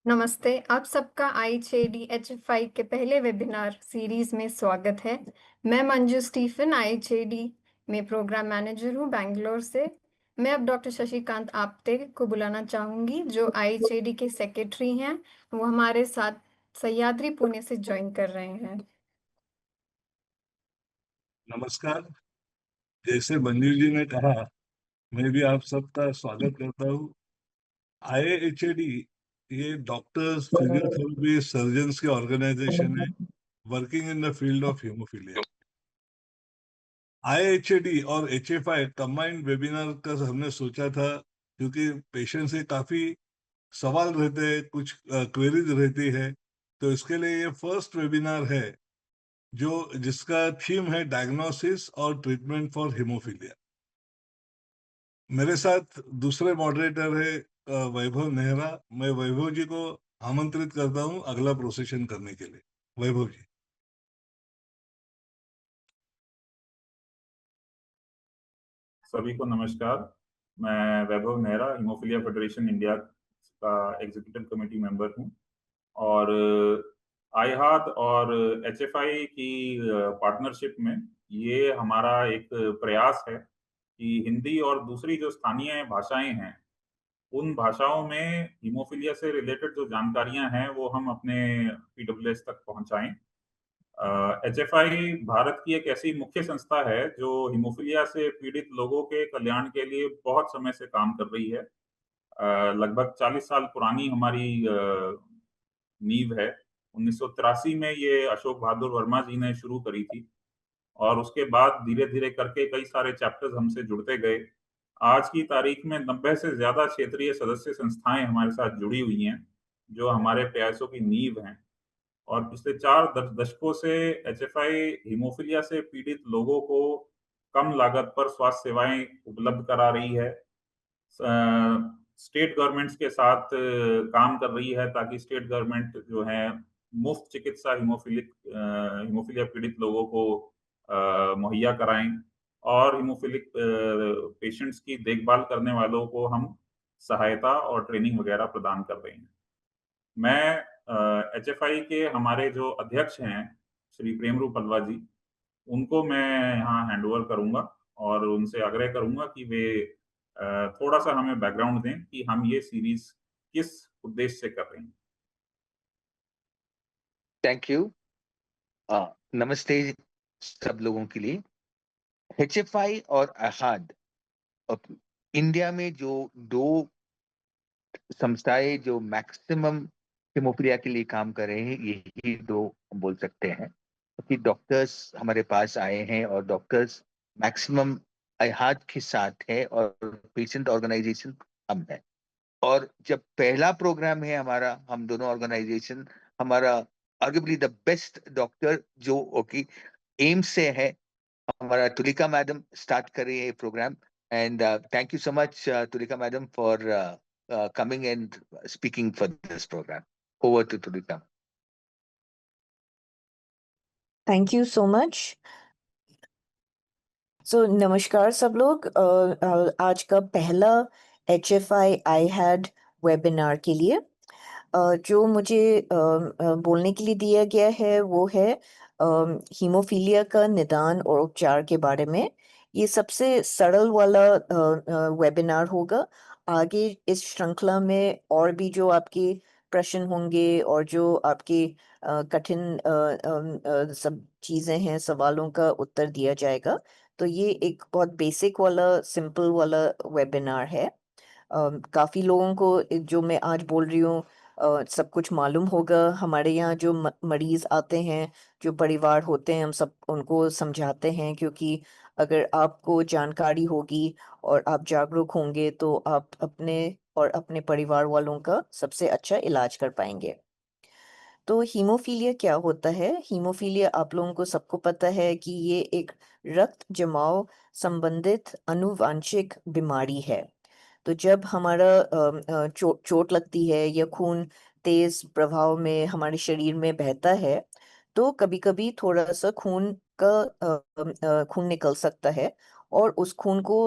नमस्ते, आप सबका IHAD-HFI के पहले वेबिनार सीरीज़ में स्वागत है। मैं मंजू स्टीफन IHAD में प्रोग्राम मैनेजर हूँ बैंगलोर से। मैं अब डॉक्टर शशिकांत आप्टे को बुलाना चाहूँगी जो IHAD के सेक्रेटरी हैं। वो हमारे साथ सह्याद्री पुणे से ज्वाइन कर रहे हैं। नमस्कार। जैसे मंजू जी ने कहा, मैं भी आप सबका स्वागत करता हूँ। IHAD ये डॉक्टर्स, फिजियोथेरेपी, सर्जन्स की ऑर्गेनाइजेशन है working in the field of haemophilia. IHAD और HFI कंबाइंड वेबिनार का हमने सोचा था क्योंकि पेशेंट से काफी सवाल रहते हैं, कुछ क्वेरीज रहती है, तो इसके लिए ये फर्स्ट वेबिनार है जिसका थीम है डायग्नोसिस और ट्रीटमेंट फॉर हीमोफीलिया। मेरे साथ दूसरे मॉडरेटर है वैभव नेहरा। मैं वैभव जी को आमंत्रित करता हूं अगला प्रोसेशन करने के लिए। वैभव जी। सभी को नमस्कार। मैं वैभव नेहरा, हीमोफीलिया फेडरेशन इंडिया का एग्जीक्यूटिव कमेटी मेंबर हूं और आईहाद और एचएफआई की पार्टनरशिप में ये हमारा एक प्रयास है कि हिंदी और दूसरी जो स्थानीय भाषाएं हैं उन भाषाओं में हीमोफीलिया से रिलेटेड जो जानकारियां हैं वो हम अपने पीडब्ल्यूएस तक पहुंचाएं। एचएफआई भारत की एक ऐसी मुख्य संस्था है जो हीमोफीलिया से पीड़ित लोगों के कल्याण के लिए बहुत समय से काम कर रही है। लगभग 40 साल पुरानी हमारी नींव है। 1983 में ये अशोक बहादुर वर्मा जी ने शुरू करी थी और उसके बाद धीरे-धीरे करके कई सारे चैप्टर्स हमसे जुड़ते गए। आज की तारीख में 90 से ज़्यादा क्षेत्रीय सदस्य संस्थाएं हमारे साथ जुड़ी हुई हैं, जो हमारे प्रयासों की नींव हैं। और पिछले 4 दशकों से एचएफआई हीमोफीलिया से पीड़ित लोगों को कम लागत पर स्वास्थ्य सेवाएं उपलब्ध करा रही है। स्टेट गवर्नमेंट्स के साथ काम कर रही है ताकि स्टेट गवर्नमेंट जो है मुफ्त चिकित्सा हीमोफीलिया पीड़ित लोगों को मुहैया कराएं और हीमोफिलिक पेशेंट्स की देखभाल करने वालों को हम सहायता और ट्रेनिंग वगैरह प्रदान कर रहे हैं। मैं एचएफआई के हमारे जो अध्यक्ष हैं श्री प्रेमरू पलवा जी, उनको मैं यहाँ हैंडओवर करूंगा और उनसे आग्रह करूंगा कि वे थोड़ा सा हमें बैकग्राउंड दें कि हम ये सीरीज किस उद्देश्य से कर रहे हैं। Thank you. नमस्ते सब लोगों के लिए। एचएफआई और आहाद इंडिया में जो दो संस्थाएं जो मैक्सिमम हीमोफीलिया के लिए काम कर रहे हैं, यही दो बोल सकते हैं कि डॉक्टर्स हमारे पास आए हैं और डॉक्टर्स मैक्सिमम आहाद के साथ है और पेशेंट ऑर्गेनाइजेशन हम है। और जब पहला प्रोग्राम है हमारा, हम दोनों ऑर्गेनाइजेशन, हमारा आर्गुएबली द बेस्ट डॉक्टर जो ओके एम्स से है, हमारा तुलिका मैडम स्टार्ट कर रही है programme. And thank you so much Tulika madam for coming and speaking for this program. Over to Tulika. Thank you so much. So नमस्कार सब लोग। आज का पहला HFI IHAD वेबिनार के लिए जो मुझे बोलने के लिए दिया गया है वो है हीमोफीलिया का निदान और उपचार के बारे में। ये सबसे सरल वाला वेबिनार होगा। आगे इस श्रृंखला में और भी जो आपके प्रश्न होंगे और जो आपके कठिन सब चीज़ें हैं, सवालों का उत्तर दिया जाएगा। तो ये एक बहुत बेसिक वाला, सिंपल वाला वेबिनार है। काफ़ी लोगों को जो मैं आज बोल रही हूँ सब कुछ मालूम होगा। हमारे यहाँ जो मरीज़ आते हैं, जो परिवार होते हैं, हम सब उनको समझाते हैं, क्योंकि अगर आपको जानकारी होगी और आप जागरूक होंगे तो आप अपने और अपने परिवार वालों का सबसे अच्छा इलाज कर पाएंगे। तो हीमोफीलिया क्या होता है? हीमोफीलिया आप लोगों को सबको पता है कि ये एक रक्त जमाव संबंधित आनुवांशिक बीमारी है। तो जब हमारा चोट लगती है या खून तेज प्रभाव में हमारे शरीर में बहता है, तो कभी-कभी थोड़ा-सा खून निकल सकता है और उस खून को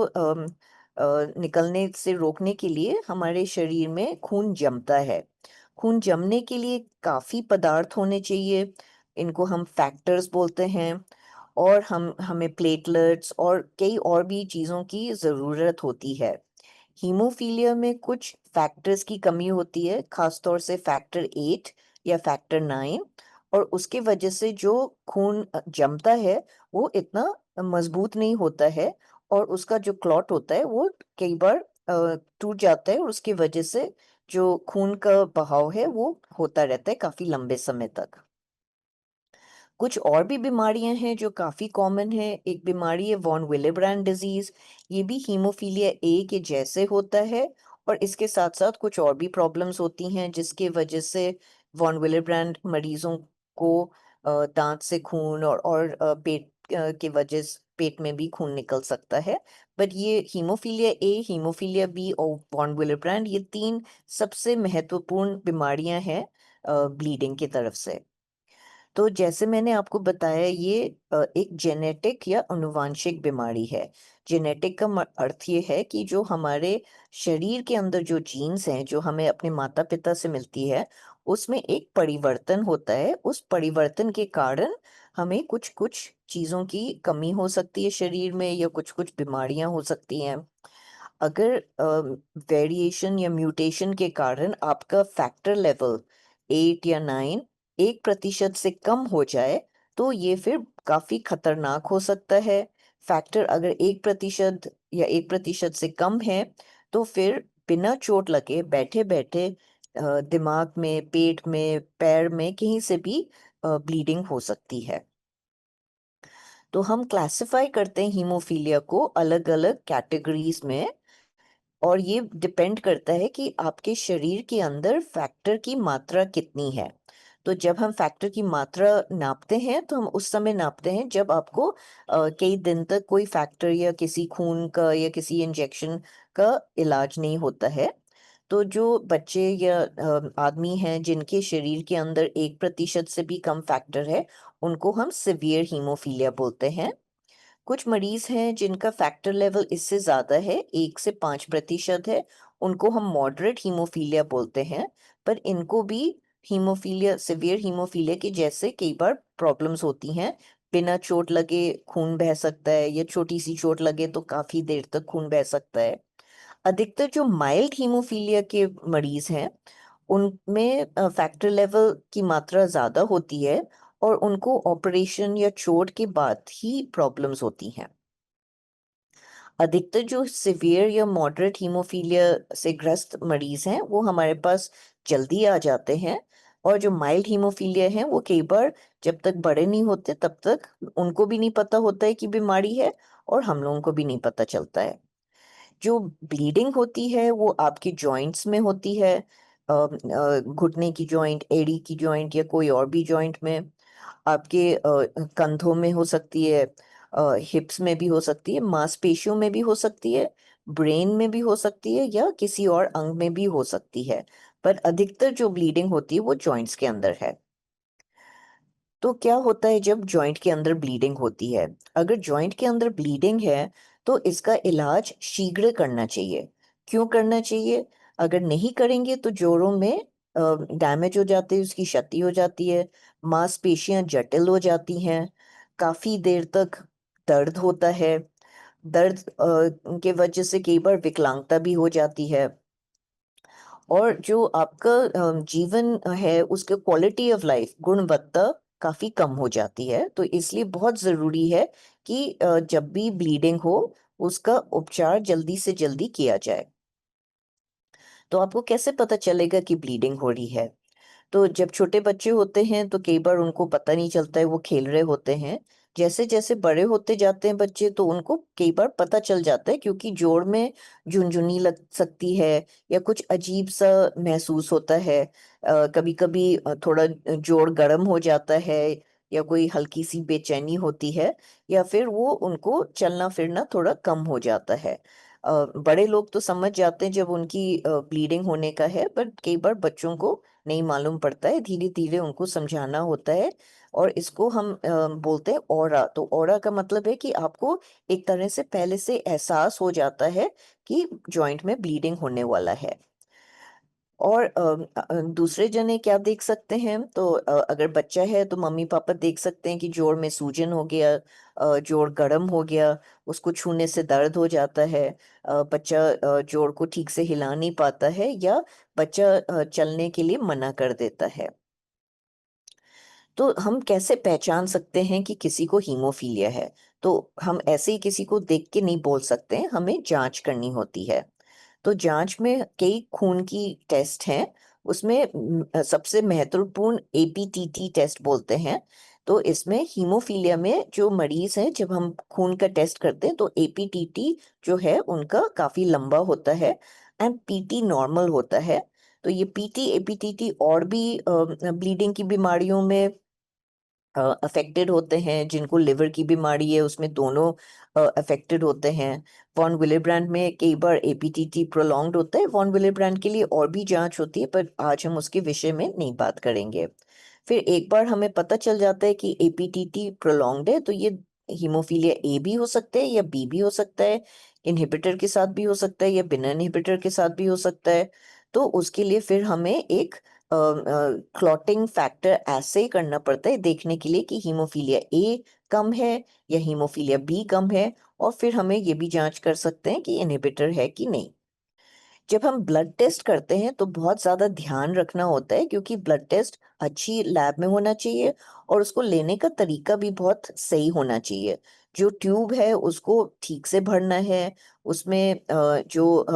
निकलने से रोकने के लिए हमारे शरीर में खून जमता है खून जमने के लिए काफ़ी पदार्थ होने चाहिए, इनको हम फैक्टर्स बोलते हैं, और हमें प्लेटलेट्स और कई और भी चीज़ों की ज़रूरत होती है। हीमोफीलिया में कुछ फैक्टर्स की कमी होती है, खासतौर से फैक्टर 8 या फैक्टर 9, और उसके वजह से जो खून जमता है वो इतना मजबूत नहीं होता है, और उसका जो क्लॉट होता है वो कई बार टूट जाता है, और उसकी वजह से जो खून का बहाव है वो होता रहता है काफ़ी लंबे समय तक। कुछ और भी बीमारियां हैं जो काफ़ी कॉमन है। एक बीमारी है वॉन विलेब्रैंड डिजीज़। ये भी हीमोफीलिया ए के जैसे होता है, और इसके साथ साथ कुछ और भी प्रॉब्लम्स होती हैं जिसके वजह से वॉन विलेब्रैंड मरीजों को दांत से खून और पेट के वजह से पेट में भी खून निकल सकता है। बट ये हीमोफीलिया ए, हीमोफीलिया बी और वॉन विलेब्रैंड, ये 3 सबसे महत्वपूर्ण बीमारियां हैं ब्लीडिंग की तरफ से। तो जैसे मैंने आपको बताया, ये एक जेनेटिक या आनुवांशिक बीमारी है। जेनेटिक का अर्थ ये है कि जो हमारे शरीर के अंदर जो जीन्स हैं, जो हमें अपने माता पिता से मिलती है, उसमें एक परिवर्तन होता है। उस परिवर्तन के कारण हमें कुछ कुछ चीज़ों की कमी हो सकती है शरीर में, या कुछ कुछ बीमारियां हो सकती हैं। अगर वेरिएशन या म्यूटेशन के कारण आपका फैक्टर लेवल 8 या 9 1% से कम हो जाए, तो ये फिर काफ़ी खतरनाक हो सकता है। फैक्टर अगर 1% या 1% से कम है, तो फिर बिना चोट लगे बैठे-बैठे दिमाग में, पेट में, पैर में कहीं से भी ब्लीडिंग हो सकती है। तो हम क्लासिफाई करते हैं हीमोफीलिया को अलग-अलग कैटेगरीज में, और ये डिपेंड करता है कि आपके शरीर के अंदर फैक्टर की मात्रा कितनी है। तो जब हम फैक्टर की मात्रा नापते हैं, तो हम उस समय नापते हैं जब आपको कई दिन तक कोई फैक्टर या किसी खून का या किसी इंजेक्शन का इलाज नहीं होता है। तो जो बच्चे या आदमी हैं जिनके शरीर के अंदर 1% से भी कम फैक्टर है, उनको हम सिवियर हीमोफीलिया बोलते हैं। कुछ मरीज हैं जिनका फैक्टर लेवल इससे ज़्यादा है, 1 से 5% है, उनको हम मॉडरेट हीमोफीलिया बोलते हैं। पर इनको भी हीमोफीलिया, सिवियर हीमोफीलिया के जैसे कई बार प्रॉब्लम्स होती हैं। बिना चोट लगे खून बह सकता है, या छोटी सी चोट लगे तो काफ़ी देर तक खून बह सकता है। अधिकतर जो माइल्ड हीमोफीलिया के मरीज हैं, उनमें फैक्टर लेवल की मात्रा ज़्यादा होती है, और उनको ऑपरेशन या चोट के बाद ही प्रॉब्लम्स होती हैं। अधिकतर जो सिवियर या मॉडरेट हीमोफीलिया से ग्रस्त मरीज हैं, वो हमारे पास जल्दी आ जाते हैं, और जो माइल्ड हीमोफीलिया हैं वो कई बार जब तक बड़े नहीं होते तब तक उनको भी नहीं पता होता है कि बीमारी है, और हम लोगों को भी नहीं पता चलता है। जो ब्लीडिंग होती है वो आपके जॉइंट्स में होती है, घुटने की जॉइंट, एड़ी की जॉइंट, या कोई और भी जॉइंट में। आपके कंधों में हो सकती है, हिप्स में भी हो सकती है, मांसपेशियों में भी हो सकती है, ब्रेन में भी हो सकती है, या किसी और अंग में भी हो सकती है। पर अधिकतर जो ब्लीडिंग होती है वो जॉइंट्स के अंदर है। तो क्या होता है जब जॉइंट के अंदर ब्लीडिंग होती है? अगर जॉइंट के अंदर ब्लीडिंग है, तो इसका इलाज शीघ्र करना चाहिए। क्यों करना चाहिए? अगर नहीं करेंगे तो जोड़ों में डैमेज हो जाते हैं, उसकी क्षति हो जाती है, मांसपेशियां जटिल हो जाती हैं, काफी देर तक दर्द होता है। दर्द के वजह से कई बार विकलांगता भी हो जाती है, और जो आपका जीवन है उसके क्वालिटी ऑफ लाइफ, गुणवत्ता काफी कम हो जाती है। तो इसलिए बहुत जरूरी है कि जब भी ब्लीडिंग हो, उसका उपचार जल्दी से जल्दी किया जाए। तो आपको कैसे पता चलेगा कि ब्लीडिंग हो रही है? तो जब छोटे बच्चे होते हैं तो कई बार उनको पता नहीं चलता है, वो खेल रहे होते हैं। जैसे-जैसे बड़े होते जाते हैं बच्चे, तो उनको कई बार पता चल जाता है, क्योंकि जोड़ में झुनझुनी लग सकती है, या कुछ अजीब-सा महसूस होता है। कभी-कभी थोड़ा जोड़ गर्म हो जाता है, या कोई हल्की-सी बेचैनी होती है, या फिर वो उनको चलना-फिरना थोड़ा कम हो जाता है। बड़े लोग तो समझ जाते हैं जब उनकी ब्लीडिंग होने का है, पर कई बार बच्चों को नहीं मालूम पड़ता है, धीरे-धीरे उनको समझाना होता है। और इसको हम बोलते हैं ऑरा। तो ऑरा का मतलब है कि आपको एक तरह से पहले से एहसास हो जाता है कि जॉइंट में ब्लीडिंग होने वाला है। और दूसरे जने क्या देख सकते हैं, तो अगर बच्चा है तो मम्मी पापा देख सकते हैं कि जोड़ में सूजन हो गया, जोड़ गर्म हो गया, उसको छूने से दर्द हो जाता है, बच्चा जोड़ को ठीक से हिला नहीं पाता है, या बच्चा चलने के लिए मना कर देता है। तो हम कैसे पहचान सकते हैं कि किसी को हीमोफीलिया है? तो हम ऐसे ही किसी को देख के नहीं बोल सकते हैं, हमें जांच करनी होती है। तो जांच में कई खून की टेस्ट हैं, उसमें सबसे महत्वपूर्ण एपीटीटी टेस्ट बोलते हैं। तो इसमें हीमोफीलिया में जो मरीज हैं, जब हम खून का टेस्ट करते हैं तो एपीटीटी जो है उनका काफी लंबा होता है एंड पीटी नॉर्मल होता है। तो ये पीटी एपीटीटी और भी ब्लीडिंग की बीमारियों में अफेक्टेड होते हैं, जिनको लिवर की बीमारी है उसमें दोनों अफेक्टेड होते हैं। वॉन विलेब्रैंड में कई बार एपीटीटी प्रोलॉन्ग्ड होता है, वॉन विलेब्रैंड के लिए और भी जांच होती है, पर आज हम उसके विषय में नहीं बात करेंगे। फिर एक बार हमें पता चल जाता है कि एपीटीटी प्रोलॉन्ग्ड है, तो ये हीमोफीलिया ए भी हो सकता है या बी भी हो सकता है, इनहिबिटर के साथ भी हो सकता है या बिना इनहिबिटर के साथ भी हो सकता है। तो उसके लिए फिर हमें एक क्लॉटिंग फैक्टर ऐसे करना पड़ता है देखने के लिए कि हीमोफीलिया ए कम है या हीमोफीलिया बी कम है, और फिर हमें ये भी जांच कर सकते हैं कि इनहिबिटर है कि नहीं। जब हम ब्लड टेस्ट करते हैं तो बहुत ज़्यादा ध्यान रखना होता है, क्योंकि ब्लड टेस्ट अच्छी लैब में होना चाहिए और उसको लेने का तरीका भी बहुत सही होना चाहिए। जो ट्यूब है उसको ठीक से भरना है, उसमें जो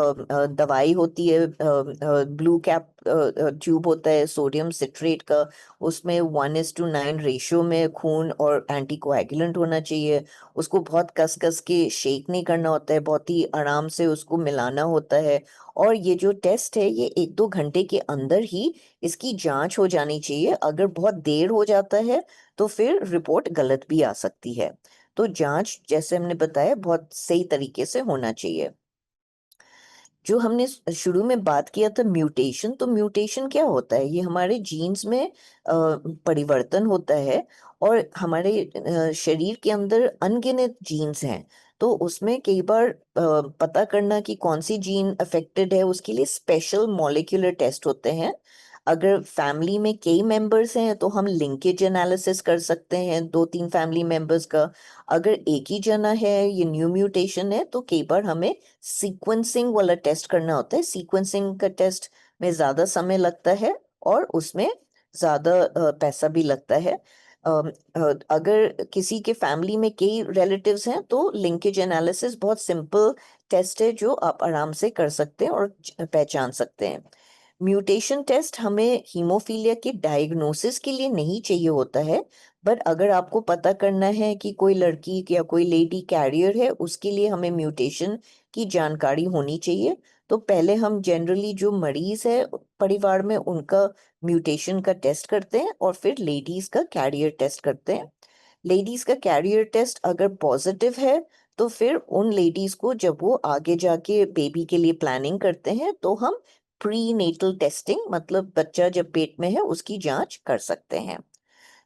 दवाई होती है, ब्लू कैप ट्यूब होता है सोडियम सिट्रेट का, उसमें 1:9 रेशियो में खून और एंटीकोएगुलेंट होना चाहिए। उसको बहुत कस कस के शेक नहीं करना होता है, बहुत ही आराम से उसको मिलाना होता है। और ये जो टेस्ट है ये 1-2 घंटे के अंदर ही इसकी जांच हो जानी चाहिए। अगर बहुत देर हो जाता है तो फिर रिपोर्ट गलत भी आ सकती है। तो जांच, जैसे हमने बताया, बहुत सही तरीके से होना चाहिए। जो हमने शुरू में बात किया था म्यूटेशन, तो म्यूटेशन क्या होता है? ये हमारे जीन्स में परिवर्तन होता है, और हमारे शरीर के अंदर अनगिनत जीन्स हैं। तो उसमें कई बार पता करना कि कौन सी जीन अफेक्टेड है, उसके लिए स्पेशल मॉलिक्यूलर टेस्ट होते हैं। अगर फैमिली में कई मेंबर्स हैं तो हम लिंकेज एनालिसिस कर सकते हैं 2-3 फैमिली मेंबर्स का। अगर एक ही जना है, ये न्यू म्यूटेशन है, तो कई बार हमें सीक्वेंसिंग वाला टेस्ट करना होता है। सीक्वेंसिंग का टेस्ट में ज़्यादा समय लगता है और उसमें ज़्यादा पैसा भी लगता है। अगर किसी के फैमिली में कई रिलेटिव्स हैं तो लिंकेज एनालिसिस बहुत सिंपल टेस्ट है जो आप आराम से कर सकते हैं और पहचान सकते हैं। म्यूटेशन टेस्ट हमें हीमोफीलिया के डायग्नोसिस के लिए नहीं चाहिए होता है, बट अगर आपको पता करना है कि कोई लड़की या कोई लेडी कैरियर है, उसके लिए हमें म्यूटेशन की जानकारी होनी चाहिए। तो पहले हम जनरली जो मरीज है परिवार में उनका म्यूटेशन का टेस्ट करते हैं और फिर लेडीज का कैरियर टेस्ट करते हैं। लेडीज का कैरियर टेस्ट अगर पॉजिटिव है तो फिर उन लेडीज को, जब वो आगे जाके बेबी के लिए प्लानिंग करते हैं, तो हम प्री नेटल टेस्टिंग, मतलब बच्चा जब पेट में है उसकी जांच कर सकते हैं।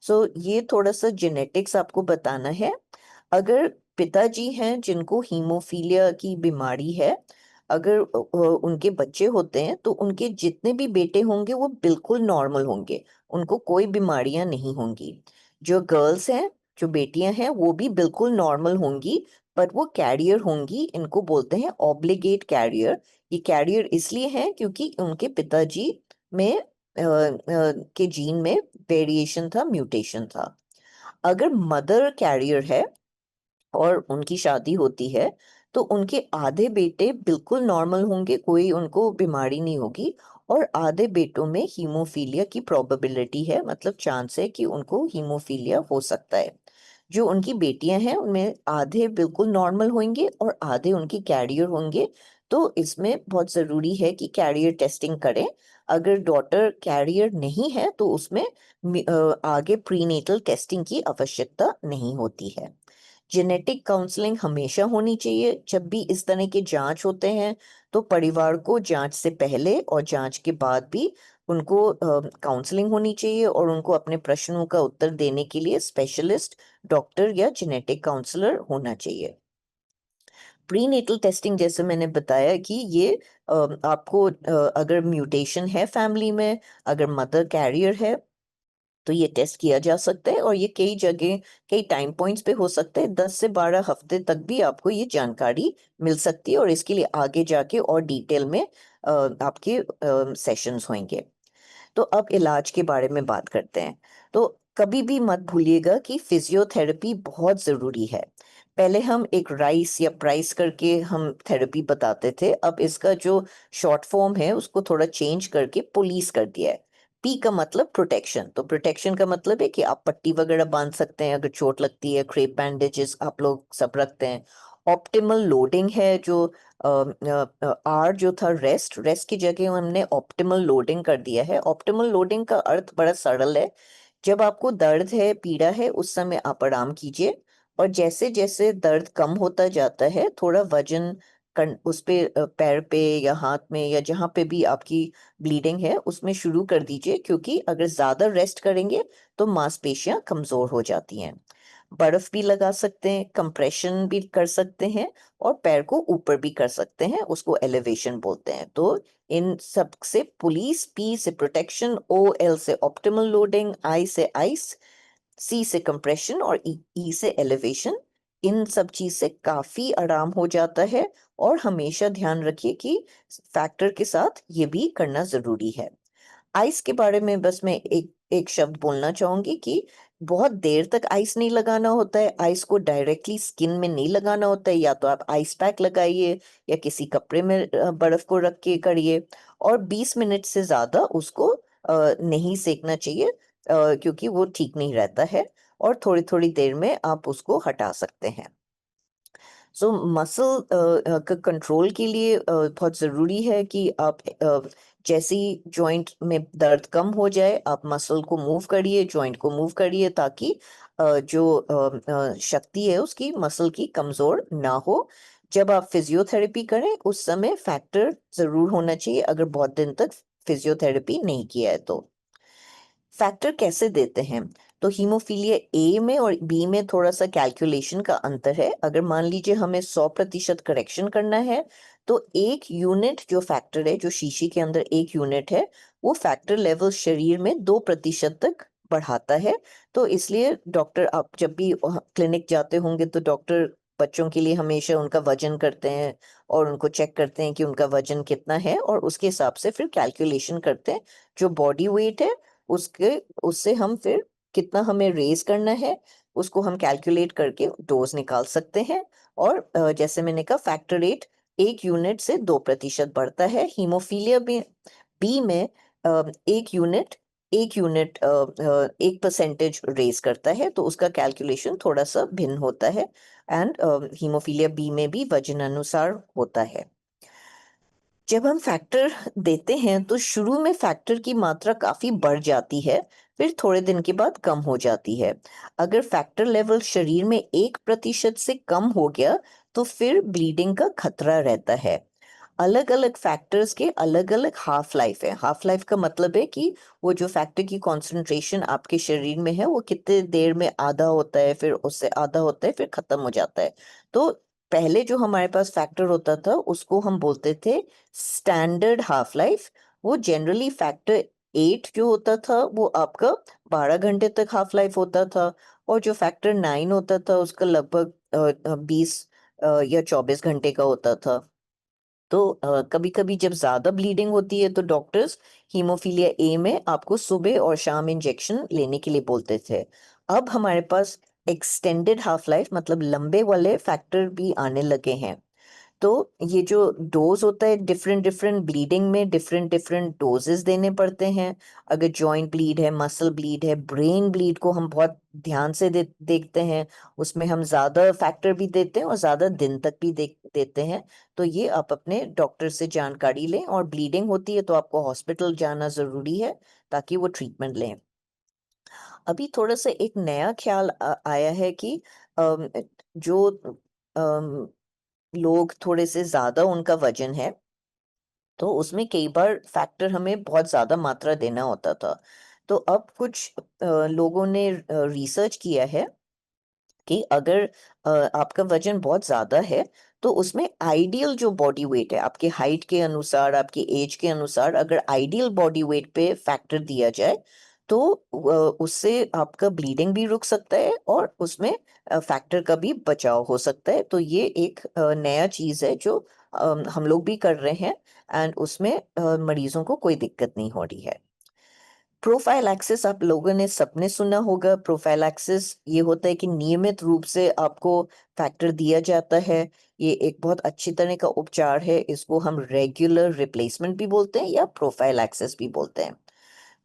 सो ये थोड़ा सा जेनेटिक्स आपको बताना है। अगर पिताजी हैं जिनको हीमोफीलिया की बीमारी है, अगर उनके बच्चे होते हैं तो उनके जितने भी बेटे होंगे वो बिल्कुल नॉर्मल होंगे, उनको कोई बीमारियां नहीं होंगी। जो गर्ल्स हैं, जो बेटियां हैं, वो भी बिल्कुल नॉर्मल होंगी, पर वो कैरियर होंगी। इनको बोलते हैं ऑब्लिगेट कैरियर। ये कैरियर इसलिए है क्योंकि उनके पिताजी में के जीन में वेरिएशन था, म्यूटेशन था। अगर मदर कैरियर है और उनकी शादी होती है तो उनके आधे बेटे बिल्कुल नॉर्मल होंगे, कोई उनको बीमारी नहीं होगी, और आधे बेटों में हीमोफीलिया की प्रोबेबिलिटी है, मतलब चांस है कि उनको हीमोफीलिया हो सकता है। जो उनकी बेटियां हैं उनमें आधे बिल्कुल नॉर्मल होंगे और आधे उनके कैरियर होंगे। तो इसमें बहुत ज़रूरी है कि कैरियर टेस्टिंग करें। अगर डॉटर कैरियर नहीं है तो उसमें आगे प्रीनेटल टेस्टिंग की आवश्यकता नहीं होती है। जेनेटिक काउंसलिंग हमेशा होनी चाहिए। जब भी इस तरह के जांच होते हैं तो परिवार को जांच से पहले और जांच के बाद भी उनको काउंसलिंग होनी चाहिए, और उनको अपने प्रश्नों का उत्तर देने के लिए स्पेशलिस्ट डॉक्टर या जेनेटिक काउंसलर होना चाहिए। प्रीनेटल टेस्टिंग जैसे मैंने बताया कि ये आपको अगर म्यूटेशन है फैमिली में, अगर मदर कैरियर है तो ये टेस्ट किया जा सकता है, और ये कई जगह कई टाइम पॉइंट्स पे हो सकता है। 10 से 12 हफ्ते तक भी आपको ये जानकारी मिल सकती है, और इसके लिए आगे जाके और डिटेल में आपके सेशंस होंगे। तो अब इलाज के बारे में बात करते हैं। तो कभी भी मत भूलिएगा कि फिजियोथेरेपी बहुत ज़रूरी है। पहले हम एक राइस या प्राइस करके हम थेरेपी बताते थे, अब इसका जो शॉर्ट फॉर्म है उसको थोड़ा चेंज करके पुलिस कर दिया है। पी का मतलब प्रोटेक्शन, तो प्रोटेक्शन का मतलब है कि आप पट्टी वगैरह बांध सकते हैं अगर चोट लगती है, क्रेप बैंडेजेस आप लोग सब रखते हैं। ऑप्टिमल लोडिंग है, जो आर जो था रेस्ट, रेस्ट की जगह हमने ऑप्टिमल लोडिंग कर दिया है। ऑप्टिमल लोडिंग का अर्थ बड़ा सरल है, जब आपको दर्द है, पीड़ा है, उस समय आप आराम कीजिए, और जैसे जैसे दर्द कम होता जाता है थोड़ा वजन उस पे पैर पे या हाथ में या जहाँ पे भी आपकी ब्लीडिंग है उसमें शुरू कर दीजिए, क्योंकि अगर ज़्यादा रेस्ट करेंगे तो मांसपेशियां कमज़ोर हो जाती हैं। बर्फ भी लगा सकते हैं, कंप्रेशन भी कर सकते हैं, और पैर को ऊपर भी कर सकते हैं, उसको एलिवेशन बोलते हैं। तो इन सब से पुलिस, पी से प्रोटेक्शन, ओ एल से ऑप्टिमल लोडिंग, आई से आइस, सी से कंप्रेशन और ई से एलिवेशन, इन सब चीज से काफी आराम हो जाता है। और हमेशा ध्यान रखिए कि फैक्टर के साथ ये भी करना जरूरी है। आइस के बारे में बस मैं एक एक शब्द बोलना चाहूंगी कि बहुत देर तक आइस नहीं लगाना होता है, आइस को डायरेक्टली स्किन में नहीं लगाना होता है, या तो आप आइस पैक लगाइए या किसी कपड़े में बर्फ को रख के करिए, और 20 मिनट से ज्यादा उसको नहीं सेकना चाहिए, क्योंकि वो ठीक नहीं रहता है, और थोड़ी थोड़ी देर में आप उसको हटा सकते हैं। सो मसल का कंट्रोल के लिए बहुत ज़रूरी है कि आप जैसे ही जॉइंट में दर्द कम हो जाए आप मसल को मूव करिए, जॉइंट को मूव करिए, ताकि जो शक्ति है उसकी मसल की कमज़ोर ना हो। जब आप फिजियोथेरेपी करें उस समय फैक्टर ज़रूर होना चाहिए, अगर बहुत दिन तक फिजियोथेरेपी नहीं किया है तो। फैक्टर कैसे देते हैं? तो हीमोफीलिया ए में और बी में थोड़ा सा कैलकुलेशन का अंतर है। अगर मान लीजिए हमें 100% करेक्शन करना है तो 1 यूनिट जो फैक्टर है, जो शीशी के अंदर 1 यूनिट है, वो फैक्टर लेवल शरीर में 2% तक बढ़ाता है। तो इसलिए डॉक्टर, आप जब भी क्लिनिक जाते होंगे तो डॉक्टर बच्चों के लिए हमेशा उनका वजन करते हैं और उनको चेक करते हैं कि उनका वजन कितना है, और उसके हिसाब से फिर कैलकुलेशन करते हैं। जो बॉडी वेट है उसके उससे हम फिर कितना हमें रेज करना है उसको हम कैलकुलेट करके डोज निकाल सकते हैं। और जैसे मैंने कहा फैक्टर रेट 1 यूनिट से 2% बढ़ता है। हीमोफीलिया में बी में 1 यूनिट 1% रेज करता है, तो उसका कैलकुलेशन थोड़ा सा भिन्न होता है। एंड हीमोफीलिया बी में भी वजन अनुसार होता है। जब हम फैक्टर देते हैं तो शुरू में फैक्टर की मात्रा काफी बढ़ जाती है, फिर थोड़े दिन के बाद कम हो जाती है। अगर फैक्टर लेवल शरीर में 1% से कम हो गया तो फिर ब्लीडिंग का खतरा रहता है। अलग अलग फैक्टर्स के अलग अलग हाफ लाइफ है। हाफ लाइफ का मतलब है कि वो जो फैक्टर की कॉन्सेंट्रेशन आपके शरीर में है वो कितने देर में आधा होता है, फिर उससे आधा होता है, फिर खत्म हो जाता है। तो पहले जो हमारे पास फैक्टर होता था उसको हम बोलते थे स्टैंडर्ड हाफ लाइफ। वो जनरली फैक्टर 8 जो होता था वो आपका 12 घंटे तक हाफ लाइफ होता था, और जो फैक्टर 9 होता था उसका लगभग 20 या 24 घंटे का होता था। तो कभी कभी जब ज्यादा ब्लीडिंग होती है तो डॉक्टर्स हीमोफीलिया ए में आपको सुबह और शाम इंजेक्शन लेने के लिए बोलते थे। अब हमारे पास एक्सटेंडेड हाफ लाइफ मतलब लंबे वाले फैक्टर भी आने लगे हैं। तो ये जो डोज होता है, डिफरेंट डिफरेंट ब्लीडिंग में डिफरेंट डिफरेंट डोजेस देने पड़ते हैं। अगर जॉइंट ब्लीड है, मसल ब्लीड है, ब्रेन ब्लीड को हम बहुत ध्यान से देखते हैं, उसमें हम ज्यादा फैक्टर भी देते हैं और ज्यादा दिन तक भी देते हैं। तो ये आप अपने डॉक्टर से जानकारी लें, और ब्लीडिंग होती है तो आपको हॉस्पिटल जाना जरूरी है ताकि वो ट्रीटमेंट लें। अभी थोड़ा सा एक नया ख्याल आया है कि अम, जो अम, लोग थोड़े से ज्यादा उनका वजन है तो उसमें कई बार फैक्टर हमें बहुत ज्यादा मात्रा देना होता था। तो अब कुछ लोगों ने रिसर्च किया है कि अगर आपका वजन बहुत ज़्यादा है तो उसमें आइडियल जो बॉडी वेट है आपके हाइट के अनुसार, आपकी एज के अनुसार, अगर आइडियल बॉडी वेट पे फैक्टर दिया जाए तो उससे आपका ब्लीडिंग भी रुक सकता है और उसमें फैक्टर का भी बचाव हो सकता है। तो ये एक नया चीज़ है जो हम लोग भी कर रहे हैं एंड उसमें मरीजों को कोई दिक्कत नहीं हो रही है। प्रोफाइलैक्सिस आप लोगों ने सबने सुना होगा। प्रोफाइलैक्सिस ये होता है कि नियमित रूप से आपको फैक्टर दिया जाता है। ये एक बहुत अच्छी तरह का उपचार है। इसको हम रेगुलर रिप्लेसमेंट भी बोलते हैं या प्रोफाइलैक्सिस भी बोलते हैं।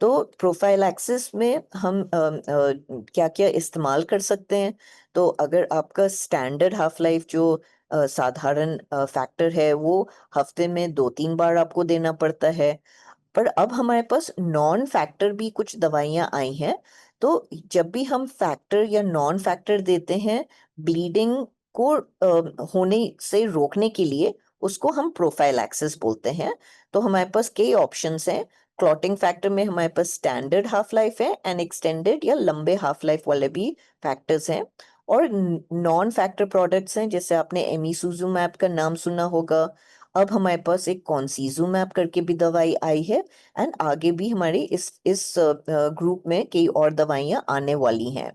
तो प्रोफाइलैक्सिस में हम क्या-क्या इस्तेमाल कर सकते हैं? तो अगर आपका स्टैंडर्ड हाफ लाइफ जो साधारण फैक्टर है वो हफ्ते में 2-3 बार आपको देना पड़ता है। पर अब हमारे पास नॉन फैक्टर भी कुछ दवाइयाँ आई हैं। तो जब भी हम फैक्टर या नॉन फैक्टर देते हैं ब्लीडिंग को होने से रोकने के लिए, उसको हम प्रोफाइलैक्सिस बोलते हैं। तो हमारे पास कई ऑप्शंस हैं। क्लॉटिंग फैक्टर में हमारे पास स्टैंडर्ड हाफ लाइफ है एंड एक्सटेंडेड या लंबे हाफ लाइफ वाले भी फैक्टर्स हैं। और नॉन फैक्टर प्रोडक्ट्स हैं, जैसे आपने एमिसुजुमैब का नाम सुना होगा। अब हमारे पास एक कॉन्सीजुमैब करके भी दवाई आई है एंड आगे भी हमारे इस ग्रुप में कई और दवाइयाँ आने वाली हैं।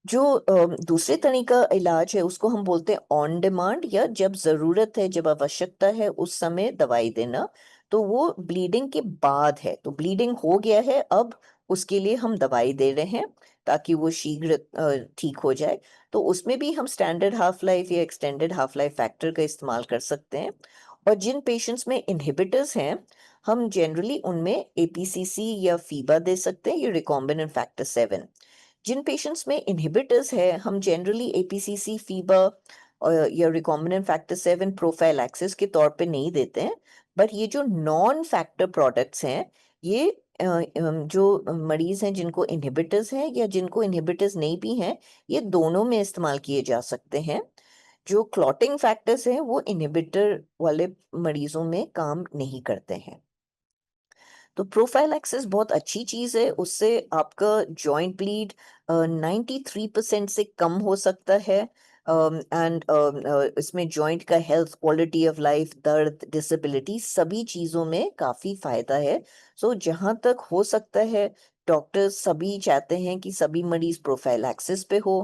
जो दूसरे तरह का इलाज है उसको हम बोलते हैं ऑन डिमांड, या जब ज़रूरत है, जब आवश्यकता है उस समय दवाई देना। तो वो ब्लीडिंग के बाद है, तो ब्लीडिंग हो गया है अब उसके लिए हम दवाई दे रहे हैं ताकि वो शीघ्र ठीक हो जाए। तो उसमें भी हम स्टैंडर्ड हाफ लाइफ या एक्सटेंडेड हाफ लाइफ फैक्टर का इस्तेमाल कर सकते हैं। और जिन पेशेंट्स में इनहिबिटर्स हैं हम जनरली उनमें एपीसीसी या फीबा दे सकते हैं, ये रिकॉम्बिनेंट फैक्टर 7। जिन पेशेंट्स में इनहिबिटर्स है हम जनरली एपीसीसी फीबा या रिकॉम्बिनेंट फैक्टर 7 प्रोफाइलैक्सिस के तौर पे नहीं देते हैं। बट ये जो नॉन फैक्टर प्रोडक्ट्स हैं ये जो मरीज हैं जिनको इनहिबिटर्स हैं या जिनको इनहिबिटर्स नहीं भी हैं, ये दोनों में इस्तेमाल किए जा सकते हैं। जो क्लॉटिंग फैक्टर्स हैं वो इनहिबिटर वाले मरीजों में काम नहीं करते हैं। तो प्रोफाइलैक्सिस बहुत अच्छी चीज़ है, उससे आपका जॉइंट ब्लीड 93% से कम हो सकता है एंड इसमें जॉइंट का हेल्थ, क्वालिटी ऑफ लाइफ, दर्द, डिसेबिलिटी सभी चीज़ों में काफ़ी फ़ायदा है। सो जहाँ तक हो सकता है डॉक्टर्स सभी चाहते हैं कि सभी मरीज प्रोफाइलैक्सिस पे हो।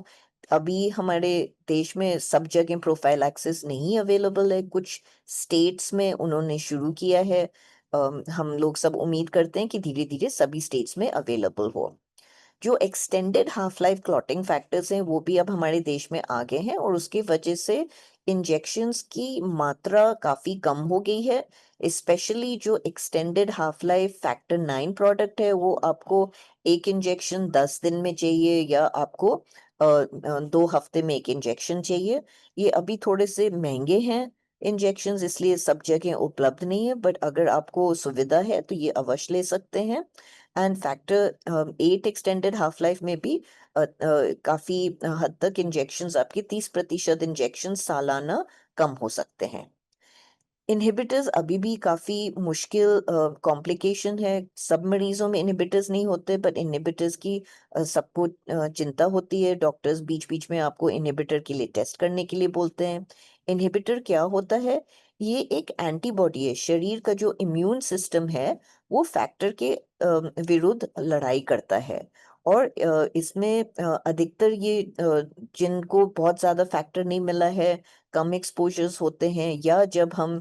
अभी हमारे देश में सब जगह प्रोफाइलैक्सिस नहीं अवेलेबल है, कुछ स्टेट्स में उन्होंने शुरू किया है। हम लोग सब उम्मीद करते हैं कि धीरे-धीरे सभी स्टेट्स में अवेलेबल हो। जो extended half life clotting factors हैं वो भी अब हमारे देश में आ गए हैं और उसकी वजह से इंजेक्शंस की मात्रा काफ़ी कम हो गई है। स्पेशली जो extended half life factor 9 product है वो आपको एक इंजेक्शन 10 दिन में चाहिए या आपको 2 हफ्ते में एक इंजेक्शन चाहिए। ये अभी थोड़े से महंगे हैं इंजेक्शंस, इसलिए सब जगह उपलब्ध नहीं है, बट अगर आपको सुविधा है तो ये अवश्य ले सकते हैं। And factor 8 extended half life में भी काफ़ी हद तक इंजेक्शंस आपकी 30% इंजेक्शन सालाना कम हो सकते हैं। इनहिबिटर्स अभी भी काफ़ी मुश्किल कॉम्प्लिकेशन है। सब मरीजों में इनहिबिटर्स नहीं होते, बट इनहिबिटर्स की सबको चिंता होती है। डॉक्टर्स बीच-बीच में आपको इनहिबिटर के लिए टेस्ट करने के लिए बोलते हैं। इनहिबिटर क्या होता है? ये एक एंटीबॉडी है। शरीर का जो इम्यून सिस्टम है, वो फैक्टर के विरुद्ध लड़ाई करता है। और इसमें अधिकतर ये जिनको बहुत ज़्यादा फैक्टर नहीं मिला है, कम एक्सपोजर्स होते हैं, या जब हम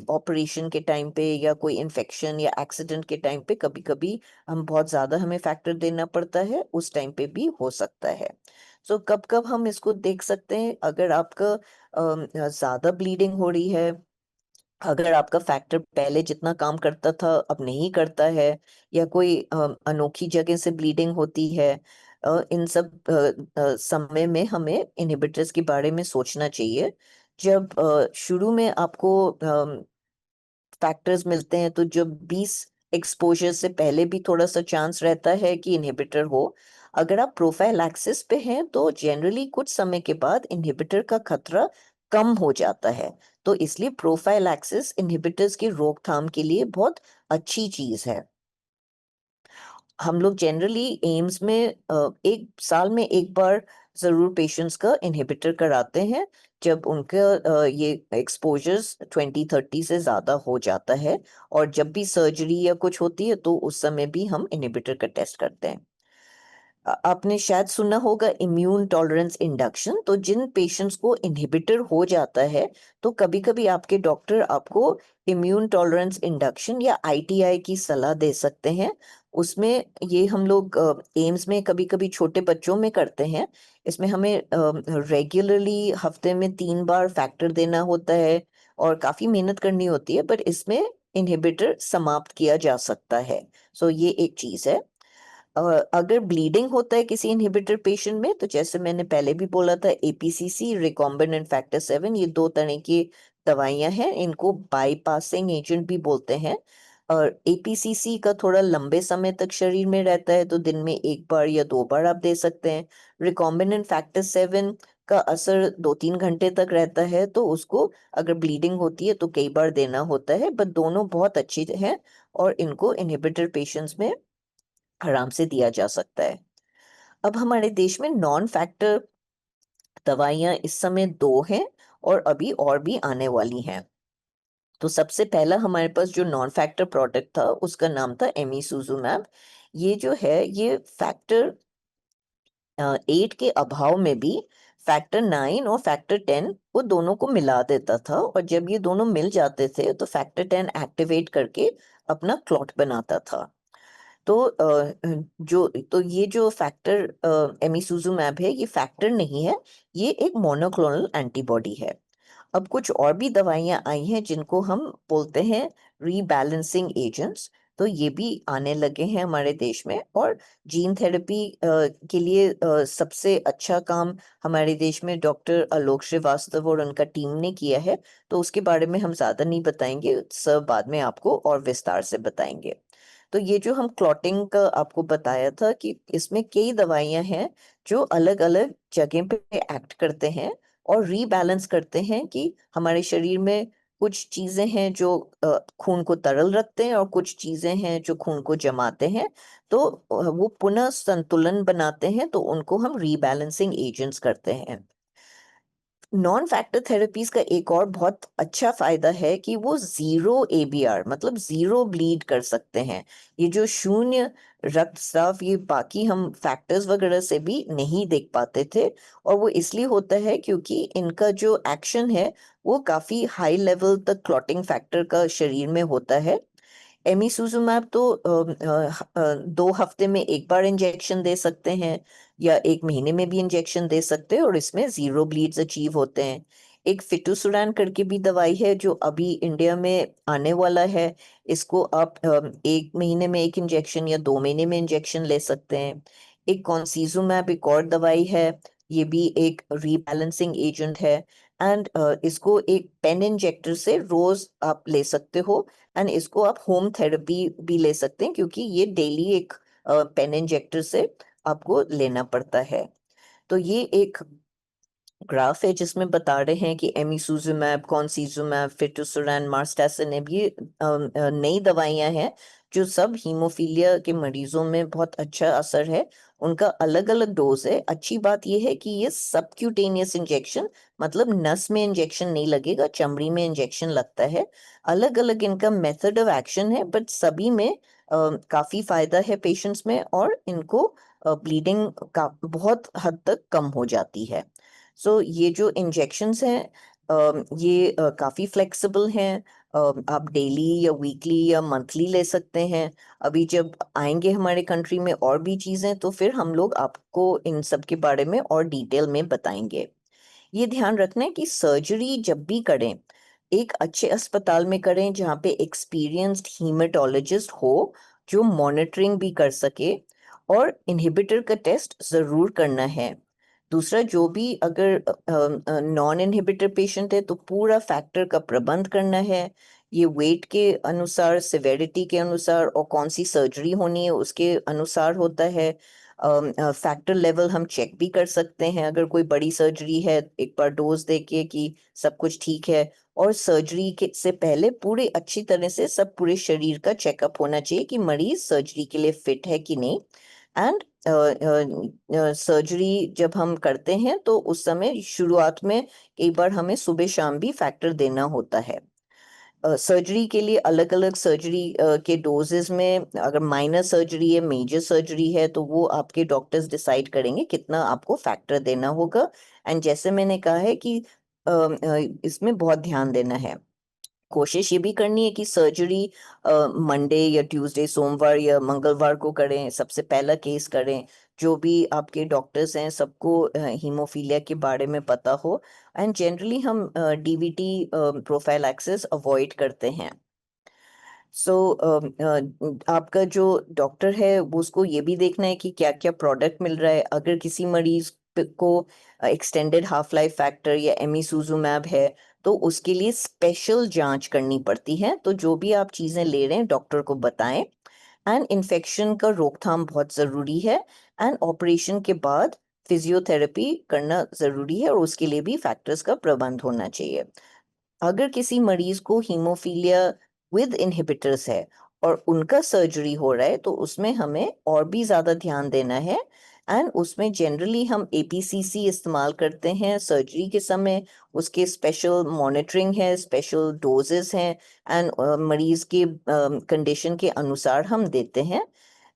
ऑपरेशन के टाइम पे या कोई इन्फेक्शन या एक्सीडेंट के टाइम पे कभी-कभी हम बहुत ज़्यादा हमें फैक्टर देना पड़ता है, उस टाइम पे भी हो सकता है। सो कब-कब हम इसको देख सकते हैं, अगर आपका ज़्यादा ब्लीडिंग हो रही है, अगर आपका फैक्टर पहले जितना काम करता था अब नहीं करता है, या कोई अनोखी जगह से ब्लीडिंग होती है, इन सब समय में हमें इनहिबिटर्स के बारे में सोचना चाहिए। जब शुरू में आपको फैक्टर्स मिलते हैं तो जब 20 एक्सपोजर से पहले भी थोड़ा सा चांस रहता है कि इनहिबिटर हो। अगर आप प्रोफाइलैक्सिस पे हैं तो जनरली कुछ समय के बाद इनहिबिटर का खतरा कम हो जाता है। तो इसलिए प्रोफाइलैक्सिस इनहिबिटर्स की रोकथाम के लिए बहुत अच्छी चीज़ है। हम लोग जनरली एम्स में 1 साल में 1 बार ज़रूर पेशेंट्स का इनहिबिटर कराते हैं जब उनका ये एक्सपोजर्स 20-30 से ज़्यादा हो जाता है, और जब भी सर्जरी या कुछ होती है तो उस समय भी हम इनहिबिटर का टेस्ट करते हैं। आपने शायद सुना होगा इम्यून टॉलरेंस इंडक्शन। तो जिन पेशेंट्स को इनहिबिटर हो जाता है तो कभी कभी आपके डॉक्टर आपको इम्यून टॉलरेंस इंडक्शन या आईटीआई की सलाह दे सकते हैं। उसमें ये हम लोग एम्स में कभी कभी छोटे बच्चों में करते हैं। इसमें हमें रेगुलरली हफ्ते में 3 बार फैक्टर देना होता है और काफ़ी मेहनत करनी होती है, पर इसमें इनहिबिटर समाप्त किया जा सकता है। सो ये एक चीज़ है। अगर ब्लीडिंग होता है किसी इनहिबिटर पेशेंट में, तो जैसे मैंने पहले भी बोला था, एपीसीसी, रिकॉम्बिनेंट फैक्टर 7, ये 2 तरह की दवाइयां हैं। इनको बाईपासिंग एजेंट भी बोलते हैं। और एपीसीसी का थोड़ा लंबे समय तक शरीर में रहता है, तो दिन में 1 बार या 2 बार आप दे सकते हैं। रिकॉम्बिनेंट फैक्टर 7 का असर 2-3 घंटे तक रहता है, तो उसको अगर ब्लीडिंग होती है तो कई बार देना होता है। बट दोनों बहुत अच्छी हैं और इनको इनहिबिटर पेशेंट्स में आराम से दिया जा सकता है। अब हमारे देश में नॉन फैक्टर दवाइयां इस समय 2 हैं और अभी और भी आने वाली हैं। तो सबसे पहला हमारे पास जो नॉन फैक्टर प्रोडक्ट था उसका नाम था एमिसुजुमैब। ये जो है ये फैक्टर 8 के अभाव में भी फैक्टर 9 और फैक्टर 10 वो दोनों को मिला देता था, और जब ये दोनों मिल जाते थे तो फैक्टर 10 एक्टिवेट करके अपना क्लॉट बनाता था। तो ये जो फैक्टर एमिसुजुमैब है, ये फैक्टर नहीं है, ये एक मोनोक्लोनल एंटीबॉडी है। अब कुछ और भी दवाइयां आई हैं जिनको हम बोलते हैं रीबैलेंसिंग एजेंट्स। तो ये भी आने लगे हैं हमारे देश में। और जीन थेरेपी के लिए सबसे अच्छा काम हमारे देश में डॉक्टर आलोक श्रीवास्तव और उनका टीम ने किया है। तो उसके बारे में हम ज़्यादा नहीं बताएंगे, सब बाद में आपको और विस्तार से बताएंगे। तो ये जो हम क्लॉटिंग का आपको बताया था कि इसमें कई दवाइयां हैं जो अलग अलग जगह पे एक्ट करते हैं और रीबैलेंस करते हैं कि हमारे शरीर में कुछ चीजें हैं जो खून को तरल रखते हैं और कुछ चीजें हैं जो खून को जमाते हैं। तो वो पुनः संतुलन बनाते हैं, तो उनको हम रीबैलेंसिंग एजेंट्स करते हैं। नॉन फैक्टर थेरेपीज का एक और बहुत अच्छा फायदा है कि वो जीरो एबीआर मतलब जीरो ब्लीड कर सकते हैं। ये जो शून्य रक्तस्राव, ये बाकी हम फैक्टर्स वगैरह से भी नहीं देख पाते थे, और वो इसलिए होता है क्योंकि इनका जो एक्शन है वो काफी हाई लेवल तक क्लॉटिंग फैक्टर का शरीर में होता है। एमिसुजुमैब तो 2 हफ्ते में 1 बार इंजेक्शन दे सकते हैं या 1 महीने में भी इंजेक्शन दे सकते हैं, और इसमें जीरो ब्लीड्स अचीव होते हैं। एक फिटुसुरान करके भी दवाई है जो अभी इंडिया में आने वाला है। इसको आप 1 महीने में 1 इंजेक्शन या 2 महीने में इंजेक्शन ले सकते हैं। एक कॉन्सीजुमैब एक और दवाई है, ये भी एक रीबैलेंसिंग एजेंट है। एंड इसको एक पेन इंजेक्टर से रोज आप ले सकते हो, एंड इसको आप होम थेरेपी भी ले सकते हैं क्योंकि ये डेली एक पेन इंजेक्टर से आपको लेना पड़ता है। तो ये एक ग्राफ है जिसमें बता रहे हैं कि एमिसुजुमैब, कॉन्सीजुमैब, फिटुसुरान, मार्स्टेसिनिब, ये नई दवाइयां हैं जो सब हीमोफीलिया के मरीजों में बहुत अच्छा असर है। उनका अलग अलग डोज है। अच्छी बात यह है कि ये सबक्यूटेनियस इंजेक्शन मतलब नस में इंजेक्शन नहीं लगेगा, चमड़ी में इंजेक्शन लगता है। अलग अलग इनका मेथड ऑफ एक्शन है, बट सभी में काफी फायदा है पेशेंट्स में, और इनको ब्लीडिंग का बहुत हद तक कम हो जाती है। सो ये जो इंजेक्शंस हैं ये काफ़ी फ्लेक्सिबल हैं। आप डेली या वीकली या मंथली ले सकते हैं। अभी जब आएंगे हमारे कंट्री में और भी चीज़ें, तो फिर हम लोग आपको इन सब के बारे में और डिटेल में बताएंगे। ये ध्यान रखना है कि सर्जरी जब भी करें, एक अच्छे अस्पताल में करें जहाँ पे एक्सपीरियंस्ड हीमेटोलॉजिस्ट हो जो मॉनिटरिंग भी कर सके, और इनहिबिटर का टेस्ट ज़रूर करना है। दूसरा, जो भी अगर नॉन इनहिबिटर पेशेंट है तो पूरा फैक्टर का प्रबंध करना है। ये वेट के अनुसार, सिवेरिटी के अनुसार और कौन सी सर्जरी होनी है उसके अनुसार होता है। फैक्टर लेवल हम चेक भी कर सकते हैं अगर कोई बड़ी सर्जरी है, एक बार डोज देके कि सब कुछ ठीक है। और सर्जरी के से पहले पूरे अच्छी तरह से सब पूरे शरीर का चेकअप होना चाहिए कि मरीज सर्जरी के लिए फिट है कि नहीं। एंड सर्जरी जब हम करते हैं तो उस समय शुरुआत में कई बार हमें सुबह शाम भी फैक्टर देना होता है। सर्जरी के लिए अलग अलग सर्जरी के डोजेस में, अगर माइनर सर्जरी है, मेजर सर्जरी है, तो वो आपके डॉक्टर्स डिसाइड करेंगे कितना आपको फैक्टर देना होगा। एंड जैसे मैंने कहा है कि इसमें बहुत ध्यान देना है। कोशिश ये भी करनी है कि सर्जरी मंडे या ट्यूसडे, सोमवार या मंगलवार को करें, सबसे पहला केस करें। जो भी आपके डॉक्टर्स हैं सबको हीमोफीलिया के बारे में पता हो, एंड जनरली हम डीवीटी प्रोफाइलैक्सिस अवॉइड करते हैं। सो आपका जो डॉक्टर है वो उसको ये भी देखना है कि क्या क्या प्रोडक्ट मिल रहा है। अगर किसी मरीज को एक्सटेंडेड हाफ लाइफ फैक्टर या एमिसुजुमैब है तो उसके लिए स्पेशल जांच करनी पड़ती है। तो जो भी आप चीज़ें ले रहे हैं डॉक्टर को बताएं। एंड इन्फेक्शन का रोकथाम बहुत ज़रूरी है, एंड ऑपरेशन के बाद फिजियोथेरेपी करना ज़रूरी है, और उसके लिए भी फैक्टर्स का प्रबंध होना चाहिए। अगर किसी मरीज को हीमोफीलिया विद इनहिबिटर्स है और उनका सर्जरी हो रहा है तो उसमें हमें और भी ज़्यादा ध्यान देना है। एंड उसमें जनरली हम एपीसीसी इस्तेमाल करते हैं सर्जरी के समय। उसके स्पेशल मॉनिटरिंग है, स्पेशल डोजेस हैं, एंड मरीज के कंडीशन के अनुसार हम देते हैं।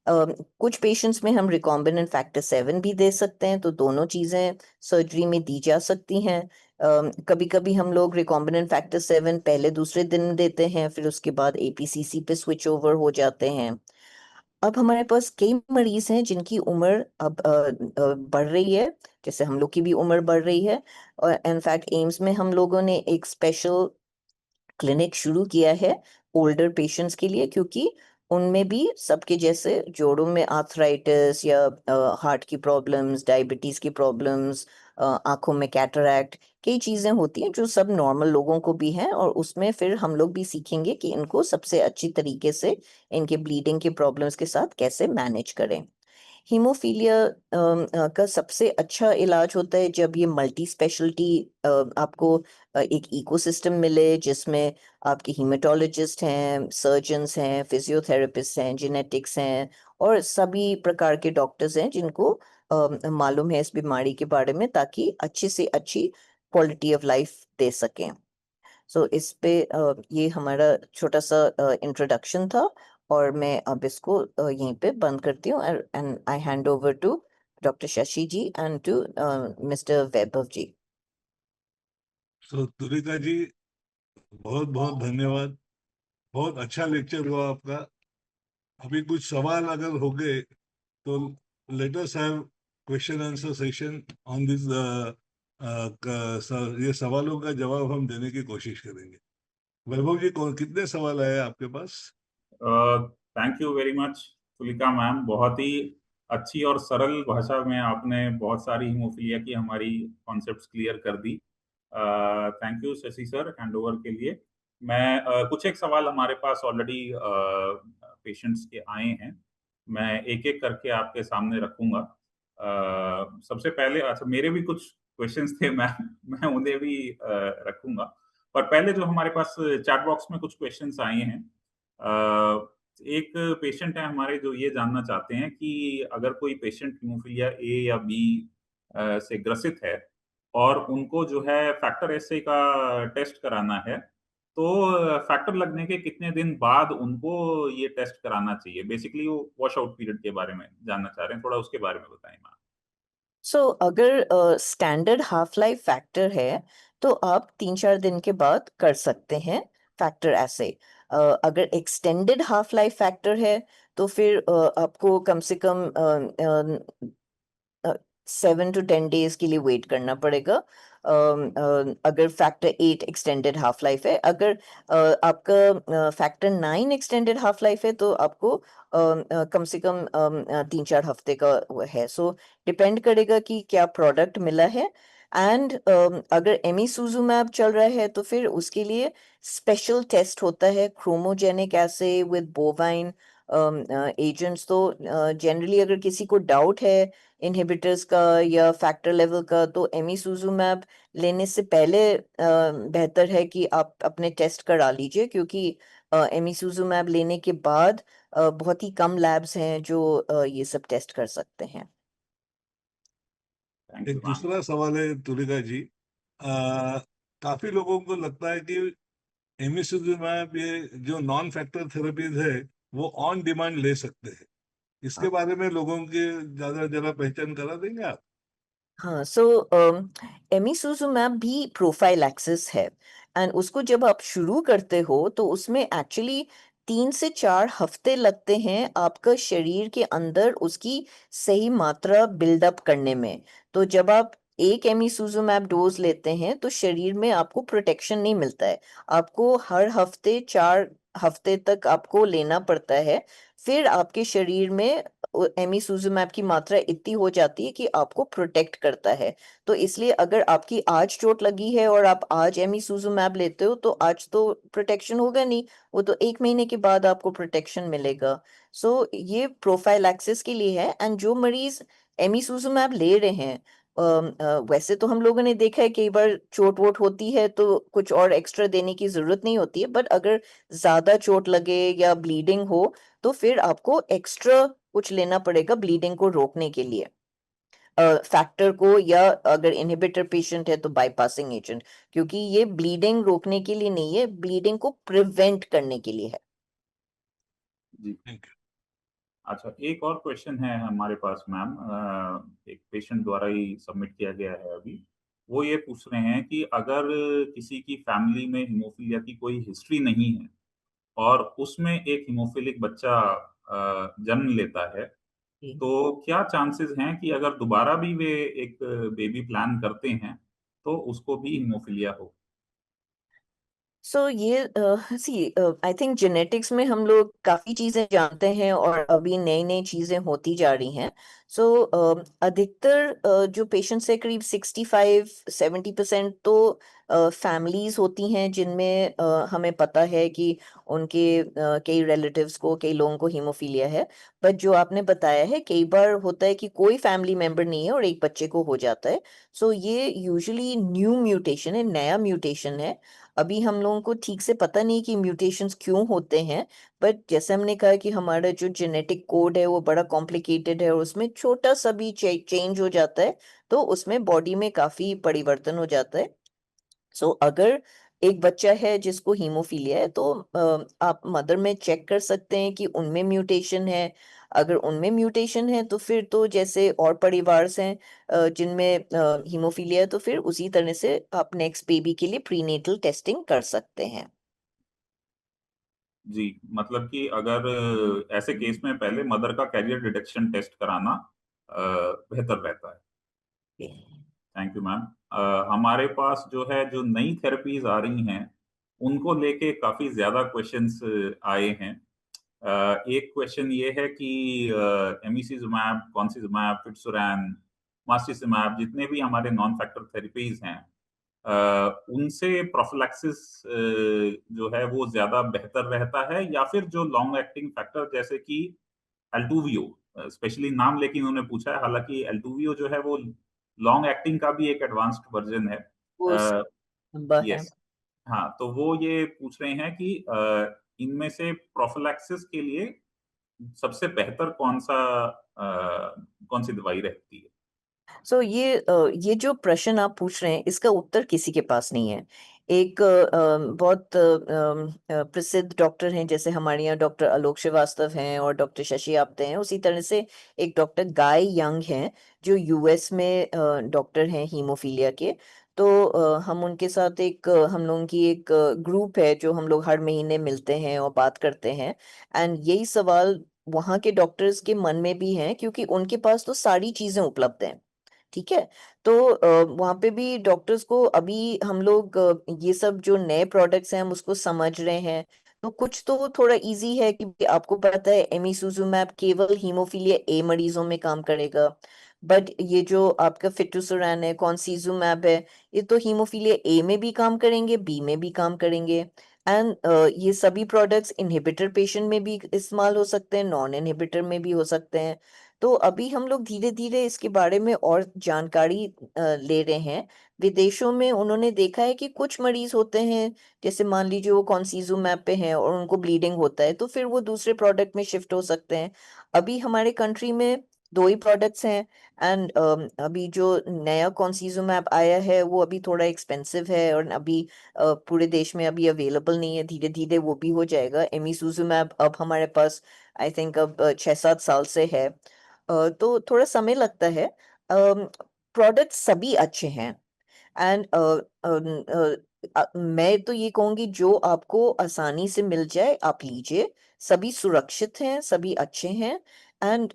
कुछ पेशेंट्स में हम रिकॉम्बिनेंट फैक्टर 7 भी दे सकते हैं, तो दोनों चीज़ें सर्जरी में दी जा सकती हैं। कभी कभी हम लोग रिकॉम्बिनेंट फैक्टर 7 पहले दूसरे दिन देते हैं, फिर उसके बाद एपीसीसी पे स्विच ओवर हो जाते हैं। अब हमारे पास कई मरीज हैं जिनकी उम्र अब बढ़ रही है, जैसे हम लोग की भी उम्र बढ़ रही है। और इनफैक्ट एम्स में हम लोगों ने एक स्पेशल क्लिनिक शुरू किया है ओल्डर पेशेंट्स के लिए, क्योंकि उनमें भी सबके जैसे जोड़ों में आर्थराइटिस या हार्ट की प्रॉब्लम्स, डायबिटीज़ की प्रॉब्लम्स, आंखों में कैटरैक्ट, कई चीज़ें होती हैं जो सब नॉर्मल लोगों को भी हैं। और उसमें फिर हम लोग भी सीखेंगे कि इनको सबसे अच्छी तरीके से इनके ब्लीडिंग के प्रॉब्लम्स के साथ कैसे मैनेज करें। हीमोफीलिया का सबसे अच्छा इलाज होता है जब ये मल्टी स्पेशलिटी आपको एक इकोसिस्टम मिले, जिसमें आपके हीमेटोलॉजिस्ट हैं, सर्जन्स हैं, फिजियोथेरेपिस्ट हैं, जेनेटिक्स हैं, और सभी प्रकार के डॉक्टर्स हैं जिनको मालूम है इस बीमारी के बारे में, ताकि अच्छी से अच्छी क्वालिटी ऑफ लाइफ दे सकें। सो इस पे ये हमारा छोटा सा इंट्रोडक्शन था, और मैं अब इसको यहीं पे बंद करती हूँ, and I hand over to doctor Shashi ji and to mister Vaibhav ji. So Tulika ji, बहुत बहुत धन्यवाद। बहुत अच्छा लेक्चर हुआ आपका। अभी कुछ सवाल अगर हो गए तो let us have question answer session on this. ये सवालों का जवाब हम देने की कोशिश करेंगे। वैभव जी, कितने सवाल आए आपके पास? Thank you very much Tulika ma'am, बहुत ही अच्छी और सरल भाषा में आपने बहुत सारी हीमोफीलिया की हमारी कॉन्सेप्ट्स क्लियर कर दी। Thank you Shashi sir hand over के लिए। मैं कुछ एक सवाल हमारे पास ऑलरेडी पेशेंट्स के आए हैं, मैं एक एक करके आपके सामने रखूंगा। सबसे पहले अच्छा मेरे भी कुछ क्वेश्चंस थे, मैं उन्हें भी रखूंगा, पर पहले जो हमारे पास चैट बॉक्स में कुछ क्वेश्चंस आए हैं। एक पेशेंट है हमारे जो ये जानना चाहते हैं कि अगर कोई पेशेंट हीमोफीलिया ए या बी से ग्रसित है और उनको जो है फैक्टर एसए का टेस्ट कराना है, तो फैक्टर लगने के कितने दिन बाद उनको ये टेस्ट कराना चाहिए? बेसिकली वो वॉश आउट पीरियड के बारे में जानना चाह रहे हैं, थोड़ा उसके बारे में बताएं मैम। सो अगर स्टैंडर्ड हाफ लाइफ फैक्टर है तो आप 3-4 दिन के बाद कर सकते हैं फैक्टर ऐसे। अगर एक्सटेंडेड हाफ लाइफ फैक्टर है तो फिर आपको कम से कम 7 to 10 डेज के लिए वेट करना पड़ेगा। अगर फैक्टर 8 एक्सटेंडेड हाफ लाइफ है, अगर आपका फैक्टर 9 एक्सटेंडेड हाफ लाइफ है तो आपको कम से कम 3-4 हफ्ते का वो है। सो डिपेंड करेगा कि क्या प्रोडक्ट मिला है। एंड अगर एमिसुजुमैब चल रहा है तो फिर उसके लिए स्पेशल टेस्ट होता है, chromogenic essay with bovine agents. तो जनरली अगर किसी को डाउट है इनहिबिटर्स का या फैक्टर लेवल का, तो एमिसुजुमैब लेने से पहले बेहतर है कि आप अपने टेस्ट करा लीजिए, क्योंकि एमिसुजुमैब लेने के बाद बहुत ही कम लैब्स हैं जो ये सब टेस्ट कर सकते हैं। थैंक यू एक मैम। दूसरा सवाल है तुलिका जी, काफी लोगों को लगता है कि एमिसुजुमैब ये जो नॉन फैक्टर थेरेपीज है वो ऑन डिमांड ले सकते हैं, इसके बारे में लोगों की जरा पहचान करा देंगे आप? हाँ, सो एमिसुजुमैब भी प्रोफाइलैक्सिस है एंड उसको जब आप शुरू करते हो तो उसमें एक्चुअली 3 से 4 हफ्ते लगते हैं आपका शरीर के अंदर उसकी सही मात्रा बिल्डअप करने में। तो जब आप एक एमिसुजुमैब डोज लेते हैं तो शरीर में आपको प्रोटेक्शन नहीं मिलता है, आपको हर हफ्ते 4 हफ्ते तक आपको लेना पड़ता है। फिर आपके शरीर में एमिसुजुमैब की मात्रा इतनी हो जाती है कि आपको प्रोटेक्ट करता है। तो इसलिए अगर आपकी आज चोट लगी है और आप आज एमिसुजुमैब लेते हो तो आज तो प्रोटेक्शन होगा नहीं, वो तो 1 महीने के बाद आपको प्रोटेक्शन मिलेगा। सो ये प्रोफाइलैक्सिस के लिए है एंड जो मरीज एमिसुजुमैब ले रहे हैं वैसे तो हम लोगों ने देखा है कई बार चोट वोट होती है तो कुछ और एक्स्ट्रा देने की जरूरत नहीं होती है, बट अगर ज्यादा चोट लगे या ब्लीडिंग हो तो फिर आपको एक्स्ट्रा कुछ लेना पड़ेगा ब्लीडिंग को रोकने के लिए, फैक्टर को, या अगर इनहिबिटर पेशेंट है तो बाईपासिंग एजेंट, क्योंकि ये ब्लीडिंग रोकने के लिए नहीं है, ब्लीडिंग को प्रिवेंट करने के लिए है। जी। Thank you. अच्छा, एक और क्वेश्चन है हमारे पास मैम, एक पेशेंट द्वारा ही सबमिट किया गया है अभी। वो ये पूछ रहे हैं कि अगर किसी की फैमिली में हीमोफीलिया की कोई हिस्ट्री नहीं है और उसमें एक हीमोफिलिक बच्चा जन्म लेता है, जी। तो क्या चांसेस हैं कि अगर दोबारा भी वे एक बेबी प्लान करते हैं, तो उसको भी हीमोफीलिया हो? सो ये सी आई थिंक जेनेटिक्स में हम लोग काफ़ी चीज़ें जानते हैं और अभी नई नई चीज़ें होती जा रही हैं। सो अधिकतर जो पेशेंट्स है करीब 65-70% तो फैमिलीज होती हैं जिनमें हमें पता है कि उनके कई रिलेटिव्स को, कई लोगों को हीमोफीलिया है। बट जो आपने बताया है कई बार होता है कि कोई फैमिली मेंबर नहीं है और एक बच्चे को हो जाता है। सो ये यूजुअली न्यू म्यूटेशन है, नया म्यूटेशन है। अभी हम लोगों को ठीक से पता नहीं कि म्यूटेशंस क्यों होते हैं, बट जैसे हमने कहा कि हमारा जो जेनेटिक कोड है वो बड़ा कॉम्प्लिकेटेड है और उसमें छोटा सा भी चेंज हो जाता है तो उसमें बॉडी में काफी परिवर्तन हो जाता है। सो अगर एक बच्चा है जिसको हीमोफीलिया है तो आप मदर में चेक कर सकते हैं कि उनमें म्यूटेशन है। अगर उनमें म्यूटेशन है तो फिर तो जैसे और परिवार हैं जिनमें हीमोफीलिया है तो फिर उसी तरह से आप नेक्स्ट बेबी के लिए प्रीनेटल टेस्टिंग कर सकते हैं। जी, मतलब कि अगर ऐसे केस में पहले मदर का कैरियर डिटेक्शन टेस्ट कराना बेहतर रहता है। Thank you ma'am. हमारे पास जो है, जो नई थेरेपीज आ रही हैं, उनको लेके काफ़ी ज़्यादा क्वेश्चंस आए हैं। एक क्वेश्चन ये है कि एमिसिजुमैब, कॉन्सिजुमैब, फिटसुरैन, मास्टिसिमैब, जितने भी हमारे नॉन फैक्टर थेरेपीज हैं, उनसे प्रोफिलैक्सिस जो है वो ज़्यादा बेहतर रहता है, या फिर जो लॉन्ग एक्टिंग फैक्टर जैसे कि एल्टुवियो, स्पेशली नाम लेके उन्होंने पूछा है, हालाँकि एल्टुवियो जो है वो लॉन्ग एक्टिंग का भी एक एडवांस्ड वर्ज़न है। वो अ, लंबा है। यस। हाँ, तो वो ये पूछ रहे हैं कि इनमें से प्रोफिलैक्सिस के लिए सबसे बेहतर कौन-सी दवाई रहती है? सो ये जो प्रश्न आप पूछ रहे हैं इसका उत्तर किसी के पास नहीं है। एक बहुत प्रसिद्ध डॉक्टर हैं जैसे हमारे यहाँ डॉक्टर आलोक श्रीवास्तव हैं और डॉक्टर शशि आप्टे हैं, उसी तरह से एक डॉक्टर गाय यंग हैं जो यूएस में डॉक्टर हैं हीमोफीलिया के। तो हम उनके साथ हम लोगों की एक ग्रुप है जो हम लोग हर महीने मिलते हैं और बात करते हैं। एंड यही सवाल वहाँ के डॉक्टर्स के मन में भी हैं क्योंकि उनके पास तो सारी चीजें उपलब्ध हैं। ठीक है। तो वहाँ पे भी डॉक्टर्स को अभी हम लोग ये सब जो नए प्रोडक्ट्स हैं हम उसको समझ रहे हैं। तो कुछ तो थोड़ा इजी है कि आपको पता है एमिसुजुमैब केवल हीमोफीलिया ए मरीजों में काम करेगा, बट ये जो आपका फिटुसुरैन है, कॉन्सिजुमैब है, ये तो हीमोफीलिया ए में भी काम करेंगे, बी में भी काम करेंगे। एंड ये सभी प्रोडक्ट्स इनहिबिटर पेशेंट में भी इस्तेमाल हो सकते हैं, नॉन इनहिबिटर में भी हो सकते हैं। तो अभी हम लोग धीरे धीरे इसके बारे में और जानकारी ले रहे हैं। विदेशों में उन्होंने देखा है कि कुछ मरीज होते हैं, जैसे मान लीजिए वो कॉन्सिजुमैब पे हैं और उनको ब्लीडिंग होता है, तो फिर वो दूसरे प्रोडक्ट में शिफ्ट हो सकते हैं। अभी हमारे कंट्री में 2 ही प्रोडक्ट्स हैं। एंड अभी जो नया कॉन्सिजुमैब आया है वो अभी थोड़ा एक्सपेंसिव है और अभी पूरे देश में अभी अवेलेबल नहीं है। धीरे धीरे वो भी हो जाएगा। एमिसुजुमैब अब हमारे पास आई थिंक अब 6-7 साल से है। तो थोड़ा समय लगता है। प्रोडक्ट सभी अच्छे हैं। एंड मैं तो ये कहूंगी जो आपको आसानी से मिल जाए आप लीजिए। सभी सुरक्षित हैं, सभी अच्छे हैं। एंड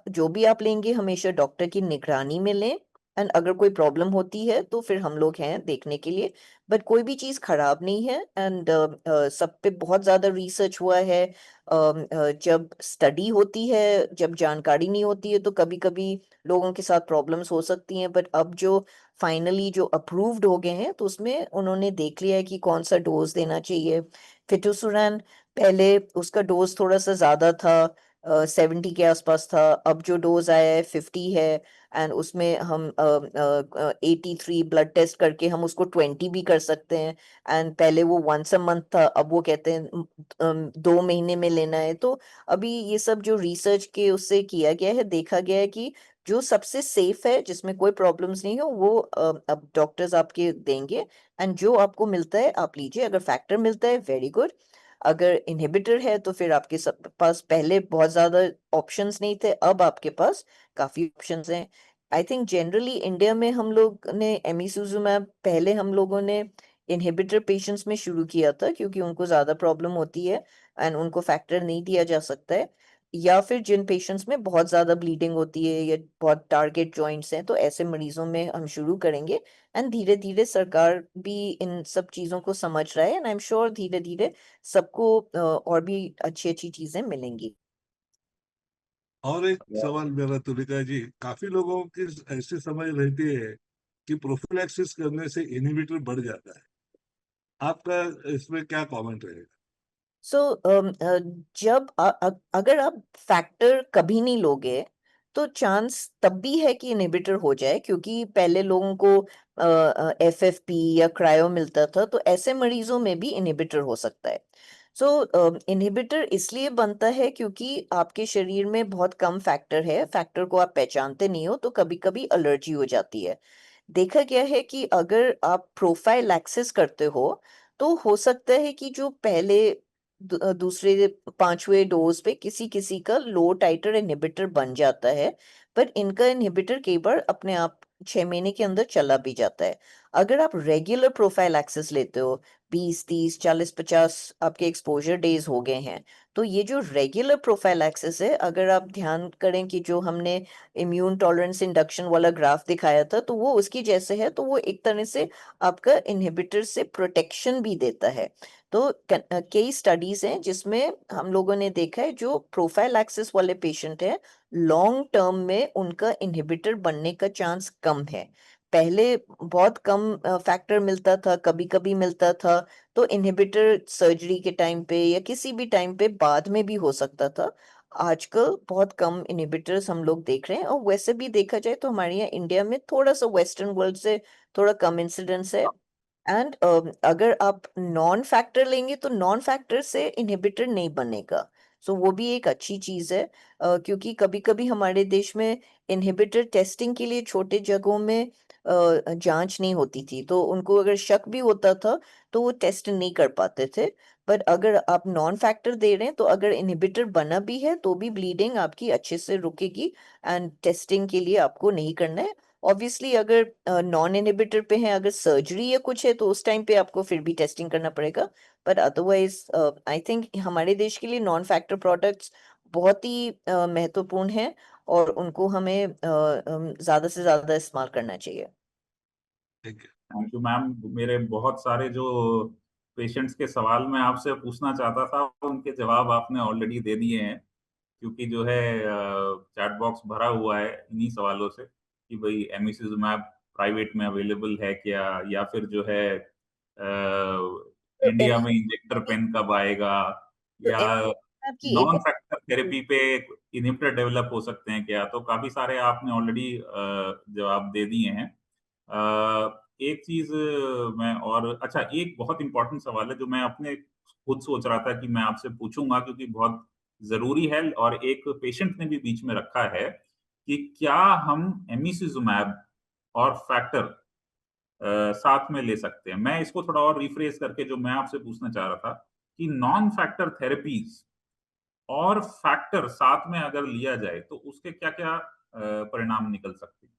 जो भी आप लेंगे हमेशा डॉक्टर की निगरानी में लें। एंड अगर कोई प्रॉब्लम होती है तो फिर हम लोग हैं देखने के लिए। बट कोई भी चीज़ खराब नहीं है। एंड सब पे बहुत ज़्यादा रिसर्च हुआ है। जब स्टडी होती है, जब जानकारी नहीं होती है तो कभी कभी लोगों के साथ प्रॉब्लम्स हो सकती हैं। बट अब जो फाइनली जो अप्रूव्ड हो गए हैं तो उसमें उन्होंने देख लिया है कि कौन सा डोज देना चाहिए। फिटोसुरैन पहले उसका डोज थोड़ा सा ज्यादा था, 70 के आसपास था। अब जो डोज आया है 50 है। एंड उसमें हम 83 ब्लड टेस्ट करके हम उसको 20 भी कर सकते हैं। एंड पहले वो वंस अ मंथ था, अब वो कहते हैं 2 महीने में लेना है। तो अभी ये सब जो रिसर्च के उससे किया गया है, देखा गया है कि जो सबसे सेफ है, जिसमें कोई प्रॉब्लम्स नहीं हो, वो अब डॉक्टर्स आपके देंगे। एंड जो आपको मिलता है आप लीजिए। अगर फैक्टर मिलता है वेरी गुड। अगर इनहिबिटर है तो फिर आपके पास पहले बहुत ज्यादा ऑप्शंस नहीं थे, अब आपके पास काफी ऑप्शंस हैं। आई थिंक जनरली इंडिया में हम लोग ने एमिसुजुमैब पहले हम लोगों ने इनहिबिटर पेशेंट्स में शुरू किया था क्योंकि उनको ज्यादा प्रॉब्लम होती है एंड उनको फैक्टर नहीं दिया जा सकता है। या फिर जिन पेशेंट्स में बहुत ज्यादा ब्लीडिंग होती है या बहुत टारगेट जॉइंट्स हैं, तो ऐसे मरीजों में हम शुरू करेंगे। एंड धीरे धीरे सरकार भी इन सब चीजों को समझ रहा है। एंड आई एम श्योर धीरे धीरे सबको और भी अच्छी अच्छी चीजें मिलेंगी। और एक सवाल मेरा तुलिका जी, काफी लोगों की ऐसी समझ रहती है कि प्रोफिलैक्सिस करने से इनहिबिटर बढ़ जाता है। आपका इसमें क्या कमेंट रहेगा? सो जब अगर आप फैक्टर कभी नहीं लोगे तो चांस तब भी है कि इनहिबिटर हो जाए, क्योंकि पहले लोगों को एफएफपी या क्रायो मिलता था, तो ऐसे मरीजों में भी इनहिबिटर हो सकता है। सो इनहिबिटर इसलिए बनता है क्योंकि आपके शरीर में बहुत कम फैक्टर है। फैक्टर को आप पहचानते नहीं हो तो कभी कभी एलर्जी हो जाती है। देखा गया है कि अगर आप प्रोफाइलैक्सिस करते हो तो हो सकता है कि जो पहले दूसरे 5वें डोज पे किसी किसी का लो टाइटर इनहिबिटर बन जाता है, पर इनका इनहिबिटर कई बार अपने आप 6 महीने के अंदर चला भी जाता है। अगर आप रेगुलर प्रोफाइलैक्सिस लेते हो, 20, 30, 40, 50 आपके एक्सपोजर डेज हो गए हैं, तो ये जो रेगुलर प्रोफाइलैक्सिस है, अगर आप ध्यान करें कि जो हमने इम्यून टॉलरेंस इंडक्शन वाला ग्राफ दिखाया था तो वो उसकी जैसे है। तो वो एक तरह से आपका इनहिबिटर से प्रोटेक्शन भी देता है। तो कई स्टडीज हैं जिसमें हम लोगों ने देखा है जो प्रोफाइलैक्सिस वाले पेशेंट हैं, लॉन्ग टर्म में उनका इनहिबिटर बनने का चांस कम है। पहले बहुत कम फैक्टर मिलता था, कभी कभी मिलता था, तो इनहिबिटर सर्जरी के टाइम पे या किसी भी टाइम पे बाद में भी हो सकता था। आजकल बहुत कम इनहिबिटर्स हम लोग देख रहे हैं। और वैसे भी देखा जाए तो हमारे यहाँ इंडिया में थोड़ा सा वेस्टर्न वर्ल्ड से थोड़ा कम इंसिडेंस है। एंड अगर आप नॉन फैक्टर लेंगे तो नॉन फैक्टर से इनहिबिटर नहीं बनेगा। सो वो भी एक अच्छी चीज है। क्योंकि कभी कभी हमारे देश में इनहिबिटर टेस्टिंग के लिए छोटे जगहों में जांच नहीं होती थी, तो उनको अगर शक भी होता था तो वो टेस्ट नहीं कर पाते थे। पर अगर आप नॉन फैक्टर दे रहे हैं तो अगर इनहिबिटर बना भी है तो भी ब्लीडिंग आपकी अच्छे से रुकेगी। एंड टेस्टिंग के लिए आपको नहीं करना है। ऑब्वियसली अगर नॉन इनहिबिटर पे है, अगर सर्जरी या कुछ है, तो उस टाइम पे आपको फिर भी टेस्टिंग करना पड़ेगा। पर अदरवाइज आई थिंक हमारे देश के लिए नॉन फैक्टर प्रोडक्ट्स बहुत ही महत्वपूर्ण हैं और उनको हमें ज्यादा से ज्यादा इस्तेमाल करना चाहिए। ठीक है। Thank you ma'am. मेरे बहुत सारे जो पेशेंट्स के सवाल मैं आपसे पूछना चाहता था उनके जवाब आपने ऑलरेडी दे दिए हैं, क्योंकि जो है चैट बॉक्स भरा हुआ है इन्हीं सवालों से कि भाई एमिसिजुमैब प्राइवेट में अवेलेबल है क्या, या फिर जो है तो इंडिया में इंजेक्टर पेन कब आएगा, या एमिसिजुमैब की एक नॉन फैक्टर थेरेपी पे इनहिबिटर डेवलप हो सकते हैं क्या? तो काफी सारे आपने ऑलरेडी जवाब दे दिए हैं। एक चीज मैं और अच्छा, एक बहुत इंपॉर्टेंट सवाल है जो मैं अपने खुद सोच रहा था कि मैं आपसे पूछूंगा, क्योंकि बहुत जरूरी है और एक पेशेंट ने भी बीच में रखा है कि क्या हम एमिसिजुमैब और फैक्टर साथ में ले सकते हैं। मैं इसको थोड़ा और रिफ्रेश करके जो मैं आपसे पूछना चाह रहा था कि नॉन फैक्टर थेरेपीज और फैक्टर साथ में अगर लिया जाए तो उसके क्या क्या परिणाम निकल सकते हैं,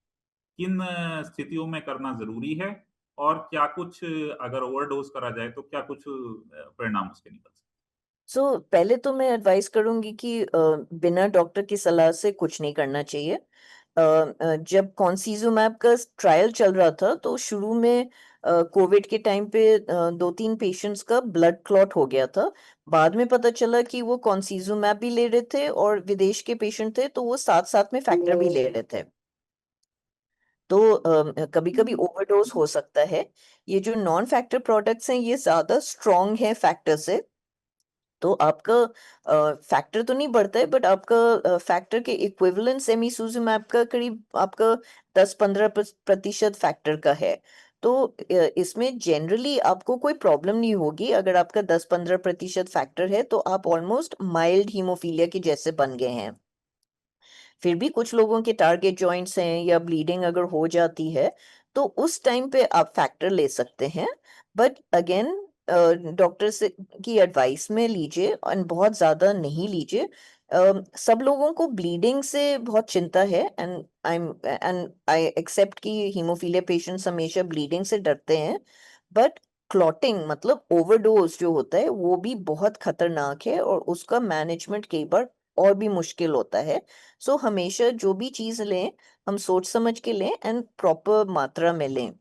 किन स्थितियों में करना जरूरी है, और क्या कुछ अगर ओवरडोज करा जाए तो क्या कुछ परिणाम उसके निकल सकते पहले तो मैं एडवाइस करूंगी कि बिना डॉक्टर की सलाह से कुछ नहीं करना चाहिए। जब कॉन्सीजुमैब का ट्रायल चल रहा था तो शुरू में कोविड के टाइम पे 2-3 पेशेंट्स का ब्लड क्लॉट हो गया था। बाद में पता चला कि वो कॉन्सीजुमैब भी ले रहे थे और विदेश के पेशेंट थे तो वो साथ-साथ में फैक्टर भी ले रहे थे। तो कभी-कभी ओवरडोज हो सकता है। ये जो नॉन फैक्टर प्रोडक्ट्स हैं ये ज़्यादा स्ट्रॉन्ग है फैक्टर से। तो आपका फैक्टर तो नहीं बढ़ता है बट आपका फैक्टर के इक्विवेलेंट सेमिसुजुमैब का करीब आपका 10-15% फैक्टर का है। तो इसमें जनरली आपको कोई प्रॉब्लम नहीं होगी। अगर आपका 10-15% फैक्टर है तो आप ऑलमोस्ट माइल्ड हीमोफीलिया के जैसे बन गए हैं। फिर भी कुछ लोगों के टारगेट जॉइंट्स हैं या ब्लीडिंग अगर हो जाती है तो उस टाइम पे आप फैक्टर ले सकते हैं। बट अगेन डॉक्टर से की एडवाइस में लीजिए और बहुत ज़्यादा नहीं लीजिए। सब लोगों को ब्लीडिंग से बहुत चिंता है एंड आई एक्सेप्ट कि हीमोफीलिया पेशेंट्स हमेशा ब्लीडिंग से डरते हैं। बट क्लॉटिंग मतलब ओवरडोज जो होता है वो भी बहुत खतरनाक है और उसका मैनेजमेंट कई बार और भी मुश्किल होता है। सो हमेशा जो भी चीज़ लें हम सोच समझ के लें एंड प्रॉपर मात्रा में लें।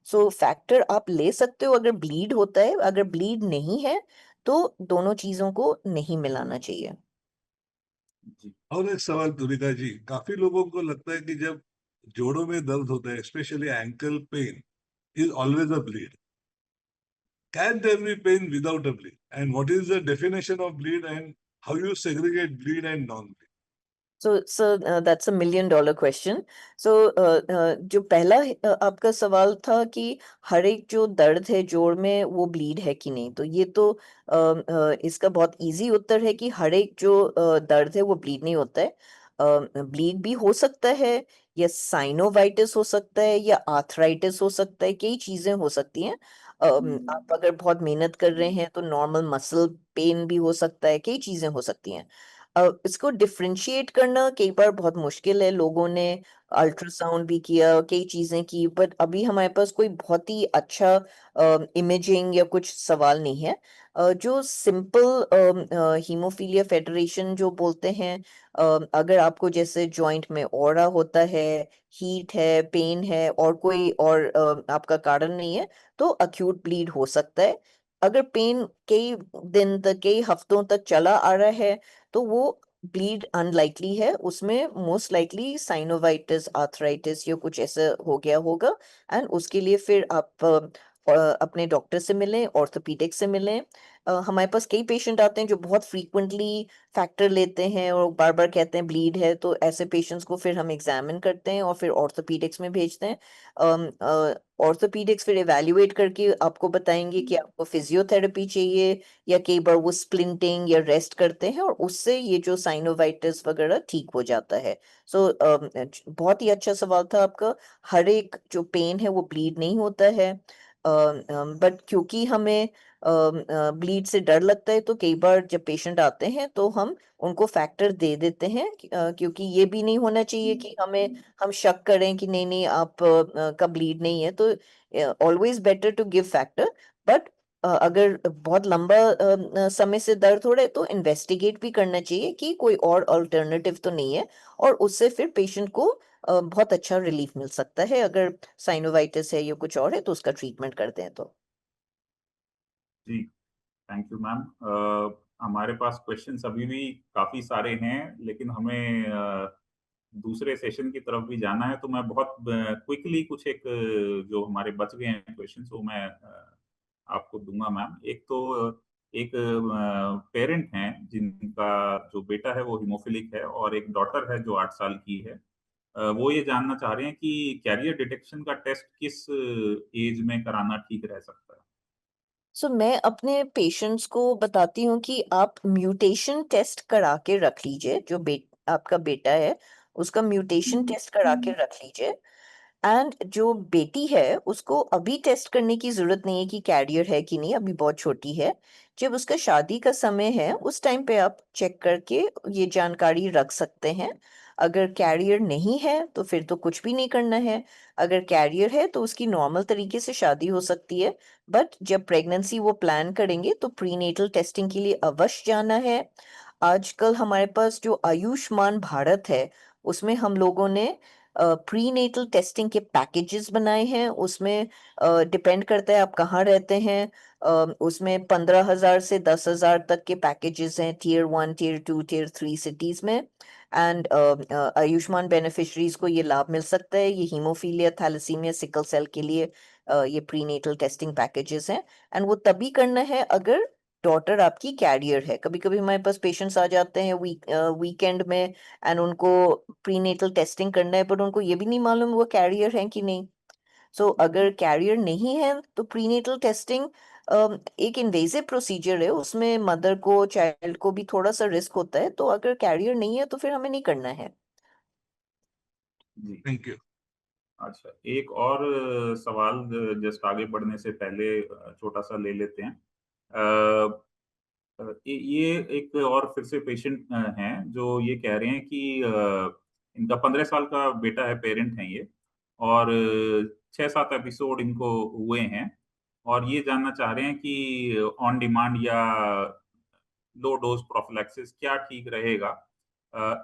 सो फैक्टर आप ले सकते हो अगर ब्लीड होता है, अगर ब्लीड नहीं है तो दोनों चीज़ों को नहीं मिलाना चाहिए। हैं? जी। और एक सवाल तुलिका जी, काफी लोगों को लगता है कि जब जोड़ों में दर्द होता है, specially ankle pain, is always a bleed. Can there be pain without a bleed? And what is the definition of bleed and how you segregate bleed and non-bleed? So that's $1 million question. जो पहला आपका सवाल था कि हर एक जो दर्द है जोड़ में वो ब्लीड है कि नहीं, तो ये तो इसका बहुत इजी उत्तर है कि हर एक जो दर्द है वो ब्लीड नहीं होता है। ब्लीड भी हो सकता है या साइनोवाइटिस हो सकता है या आर्थराइटिस हो सकता है, कई चीजें हो सकती हैं। आप अगर बहुत मेहनत कर रहे हैं तो नॉर्मल मसल पेन भी हो सकता है, कई चीजें हो सकती हैं। इसको डिफरेंशिएट करना कई बार बहुत मुश्किल है। लोगों ने अल्ट्रासाउंड भी किया, कई चीज़ें की, बट अभी हमारे पास कोई बहुत ही अच्छा इमेजिंग या कुछ सवाल नहीं है। जो सिंपल हीमोफीलिया फेडरेशन जो बोलते हैं, अगर आपको जैसे जॉइंट में ऑरा होता है, हीट है, पेन है और कोई और आपका कारण नहीं है, तो अक्यूट ब्लीड हो सकता है। अगर पेन कई दिन तक, कई हफ्तों तक चला आ रहा है तो वो ब्लीड अनलाइकली है, उसमें मोस्ट लाइकली साइनोवाइटिस, आर्थराइटिस या कुछ ऐसा हो गया होगा। एंड उसके लिए फिर आप अपने डॉक्टर से मिलें, ऑर्थोपेडिक से मिलें। हमारे पास कई पेशेंट आते हैं जो बहुत फ्रीक्वेंटली फैक्टर लेते हैं और बार बार कहते हैं ब्लीड है, तो ऐसे पेशेंट्स को फिर हम एग्जामिन करते हैं और फिर ऑर्थोपेडिक्स में भेजते हैं। ऑर्थोपेडिक्स फिर एवेल्युएट करके आपको बताएंगे कि आपको फिजियोथेरेपी चाहिए या कई बार वो स्प्लिंटिंग या रेस्ट करते हैं और उससे ये जो साइनोवाइटिस वगैरह ठीक हो जाता है। बहुत ही अच्छा सवाल था आपका। हर एक जो पेन है वो ब्लीड नहीं होता है, बट क्योंकि हमें ब्लीड से डर लगता है तो कई बार जब पेशेंट आते हैं तो हम उनको फैक्टर दे देते हैं, क्योंकि ये भी नहीं होना चाहिए कि हम शक करें कि नहीं नहीं आप का ब्लीड नहीं है, तो always better to give factor. But अगर बहुत लंबा समय से दर्द हो रहा है तो इन्वेस्टिगेट भी करना चाहिए कि कोई और अल्टरनेटिव तो नहीं है, और उससे फिर पेशेंट को बहुत अच्छा रिलीफ मिल सकता है। अगर साइनोवाइटिस है या कुछ और है तो उसका ट्रीटमेंट करते हैं तो। जी, थैंक यू मैम। हमारे पास क्वेश्चंस अभी भी काफी सारे हैं, लेकिन हमें दूसरे सेशन की तरफ भी जाना है, तो मैं बहुत क्विकली कुछ एक जो हमारे बच गए हैं क्वेश्चंस वो मैं आपको दूंगा मैम। एक तो एक पेरेंट हैं जिनका जो बेटा है वो हीमोफिलिक है और एक डॉटर है जो 8 साल की है। वो ये जानना चाह रहे हैं कि कैरियर डिटेक्शन का टेस्ट किस एज में कराना ठीक रह सकता है? सो मैं अपने पेशेंट्स को बताती हूँ कि आप म्यूटेशन टेस्ट करा के रख लीजिए। जो आपका बेटा है उसका म्यूटेशन टेस्ट करा के रख लीजिए। एंड जो बेटी है उसको अभी टेस्ट करने की जरूरत नहीं है कि कैरियर है कि नहीं, अभी बहुत छोटी है। जब उसका शादी का समय है उस टाइम पे आप चेक करके ये जानकारी रख सकते हैं। अगर कैरियर नहीं है तो फिर तो कुछ भी नहीं करना है। अगर कैरियर है तो उसकी नॉर्मल तरीके से शादी हो सकती है। बट जब प्रेगनेंसी वो प्लान करेंगे तो प्रीनेटल टेस्टिंग के लिए अवश्य जाना है। आजकल हमारे पास जो आयुष्मान भारत है उसमें हम लोगों ने प्रीनेटल टेस्टिंग के पैकेजेस बनाए हैं। उसमें डिपेंड करता है आप कहाँ रहते हैं। उसमें 15,000 से 10,000 तक के पैकेजेस हैं, Tier 1, Tier 2, Tier 3 सिटीज में। एंड आयुष्मान बेनिफिशरीज को ये लाभ मिल सकता है। ये हीमोफीलिया, थैलेसीमिया, सिकल सेल के लिए ये प्रीनेटल टेस्टिंग पैकेजेस हैं। एंड वो तभी करना है अगर डॉटर आपकी कैरियर है। कभी कभी हमारे पास पेशेंट्स आ जाते हैं वीकेंड में एंड उनको प्रीनेटल टेस्टिंग करना है पर उनको ये भी नहीं मालूम वो कैरियर है कि नहीं। सो अगर कैरियर नहीं है तो प्रीनेटल टेस्टिंग एक इन्वेजिव प्रोसीजर है, उसमें मदर को चाइल्ड को भी थोड़ा सा रिस्क होता है। तो अगर कैरियर नहीं है तो फिर हमें नहीं करना है। जी। Thank you. अच्छा, एक और सवाल जस्ट आगे बढ़ने से पहले छोटा-सा ले लेते हैं। अ ये एक और फिर से पेशेंट हैं जो ये कह रहे हैं कि इनका 15 साल का बेटा है, पेरेंट हैं ये और 6-7 एपिसोड इनको हुए हैं और ये जानना चाह रहे हैं कि ऑन डिमांड या लो डोज़ प्रोफिलैक्सिस क्या ठीक रहेगा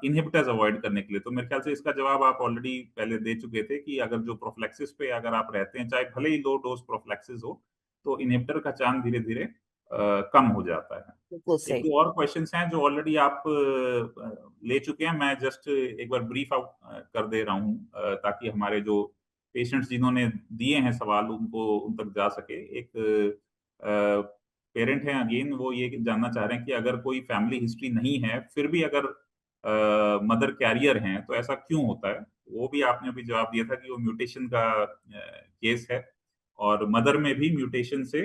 इन्हिबिटर्स अवॉइड करने के लिए? तो मेरे ख्याल से इसका जवाब आप ऑलरेडी पहले दे चुके थे कि अगर जो प्रोफिलैक्सिस पे अगर आप रहते हैं, चाहे भले ही लो डोज़ प्रोफिलैक्सिस हो, तो इन्हिबिटर का चांस धीरे-धीरे कम हो जाता है। बिल्कुल एक सही। दो और क्वेश्चन्स हैं जो ऑलरेडी आप ले चुके हैं। मैं जस्ट एक बार ब्रीफ आउट कर दे रहा हूँ ताकि हमारे जो पेशेंट्स जिन्होंने दिए हैं सवाल उनको उन तक जा सके। एक पेरेंट हैं अगेन वो ये जानना चाह रहे हैं कि अगर कोई फैमिली हिस्ट्री नहीं है, फिर भी अगर मदर कैरियर हैं, तो ऐसा क्यों होता है? वो भी आपने अभी जवाब दिया था कि वो म्यूटेशन का केस है और मदर में भी म्यूटेशन से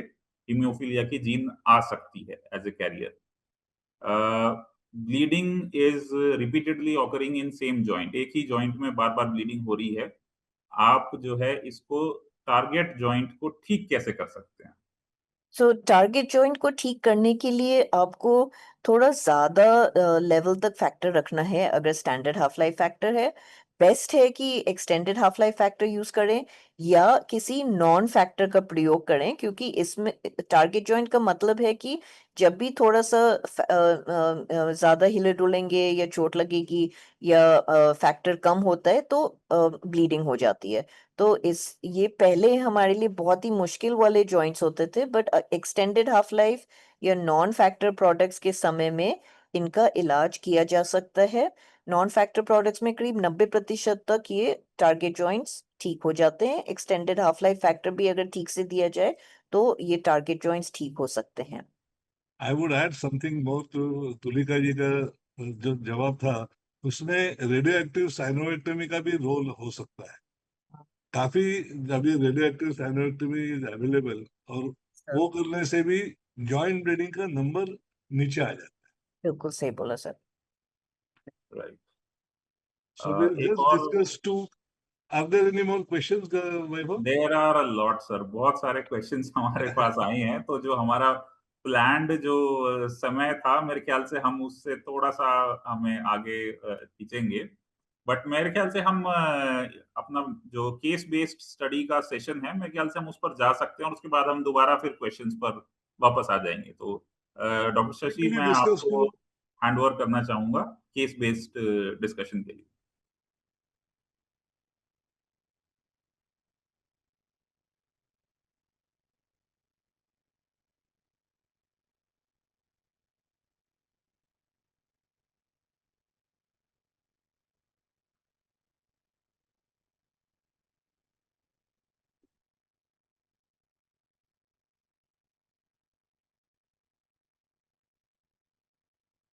हीमोफिलिया की जीन आ सकती है as a carrier. Bleeding is repeatedly occurring in same joint, एक ही जॉइंट में बार-बार ब्लीडिंग हो रही है। आप जो है इसको टारगेट जॉइंट को ठीक कैसे कर सकते हैं? सो टारगेट जॉइंट को ठीक करने के लिए आपको थोड़ा ज़्यादा लेवल तक फैक्टर रखना है। अगर स्टैंडर्ड हाफ लाइफ फैक्टर है, बेस्ट है कि extended half life factor use करें या किसी नॉन फैक्टर का प्रयोग करें, क्योंकि इसमें टारगेट जॉइंट का मतलब है कि जब भी थोड़ा सा ज़्यादा हिले डुलेंगे या चोट लगेगी या फैक्टर कम होता है तो ब्लीडिंग हो जाती है। तो इस ये पहले हमारे लिए बहुत ही मुश्किल वाले जॉइंट्स होते थे, बट एक्सटेंडेड हाफ लाइफ या नॉन फैक्टर प्रोडक्ट्स के समय में इनका इलाज किया जा सकता है। नॉन फैक्टर प्रोडक्ट्स में करीब 90% तक ये टारगेट जॉइंट्स ठीक हो जाते हैं। एक्सटेंडेड हाफ लाइफ फैक्टर भी अगर ठीक से दिया जाए तो ये टारगेट जॉइंट्स ठीक हो सकते हैं। I would add something more to Tulika ji का जो जवाब था, उसमें रेडियो एक्टिव साइनोवेक्टमी का भी रोल हो सकता है। काफी अभी रेडियो एक्टिव साइनोवेक्टमी इज अवेलेबल और सर, वो करने से भी जॉइंट ब्लीडिंग का नंबर नीचे आ जाता बिल्कुल सही बोला सर। राइट। है। सो विल एक जस्ट और discuss two. Are there any more questions, Vaibhav? There are a lot sir, बहुत सारे क्वेश्चंस हमारे पास आए हैं, तो जो हमारा प्लान्ड जो समय था, मेरे ख्याल से हम उससे थोड़ा-सा हमें आगे खींचेंगे। बट मेरे ख्याल से हम अपना जो केस बेस्ड स्टडी का सेशन है, मेरे ख्याल से हम उस पर जा सकते हैं और उसके बाद हम दोबारा फिर क्वेश्चंस पर वापस आ जाएँगे। तो डॉक्टर शशि क्विकली मैं डिस्कस आपको टू। हैंड ओवर करना चाहूँगा केस बेस्ड डिस्कशन के लिए।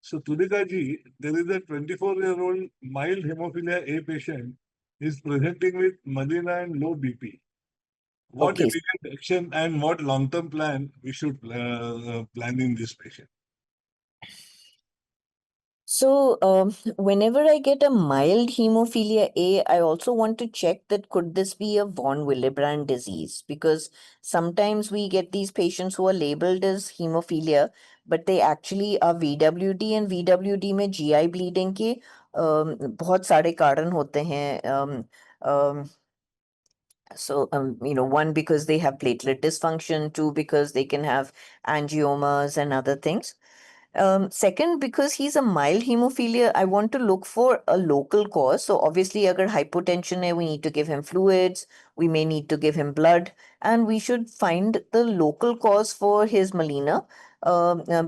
So Tulika ji, there is a 24-year-old mild hemophilia A patient is presenting with melena and low BP. What Okay. immediate action and what long-term plan we should plan in this patient? So, whenever I get a mild hemophilia A, I also want to check that could this be a von Willebrand disease? Because sometimes we get these patients who are labeled as hemophilia, but they actually are VWD, and VWD में GI bleeding के बहुत सारे कारण होते हैं. So, one, because they have platelet dysfunction, two, because they can have angiomas and other things. Second, because he's a mild hemophilia, I want to look for a local cause. So obviously, agar hypotension hai, we need to give him fluids, we may need to give him blood, and we should find the local cause for his melena,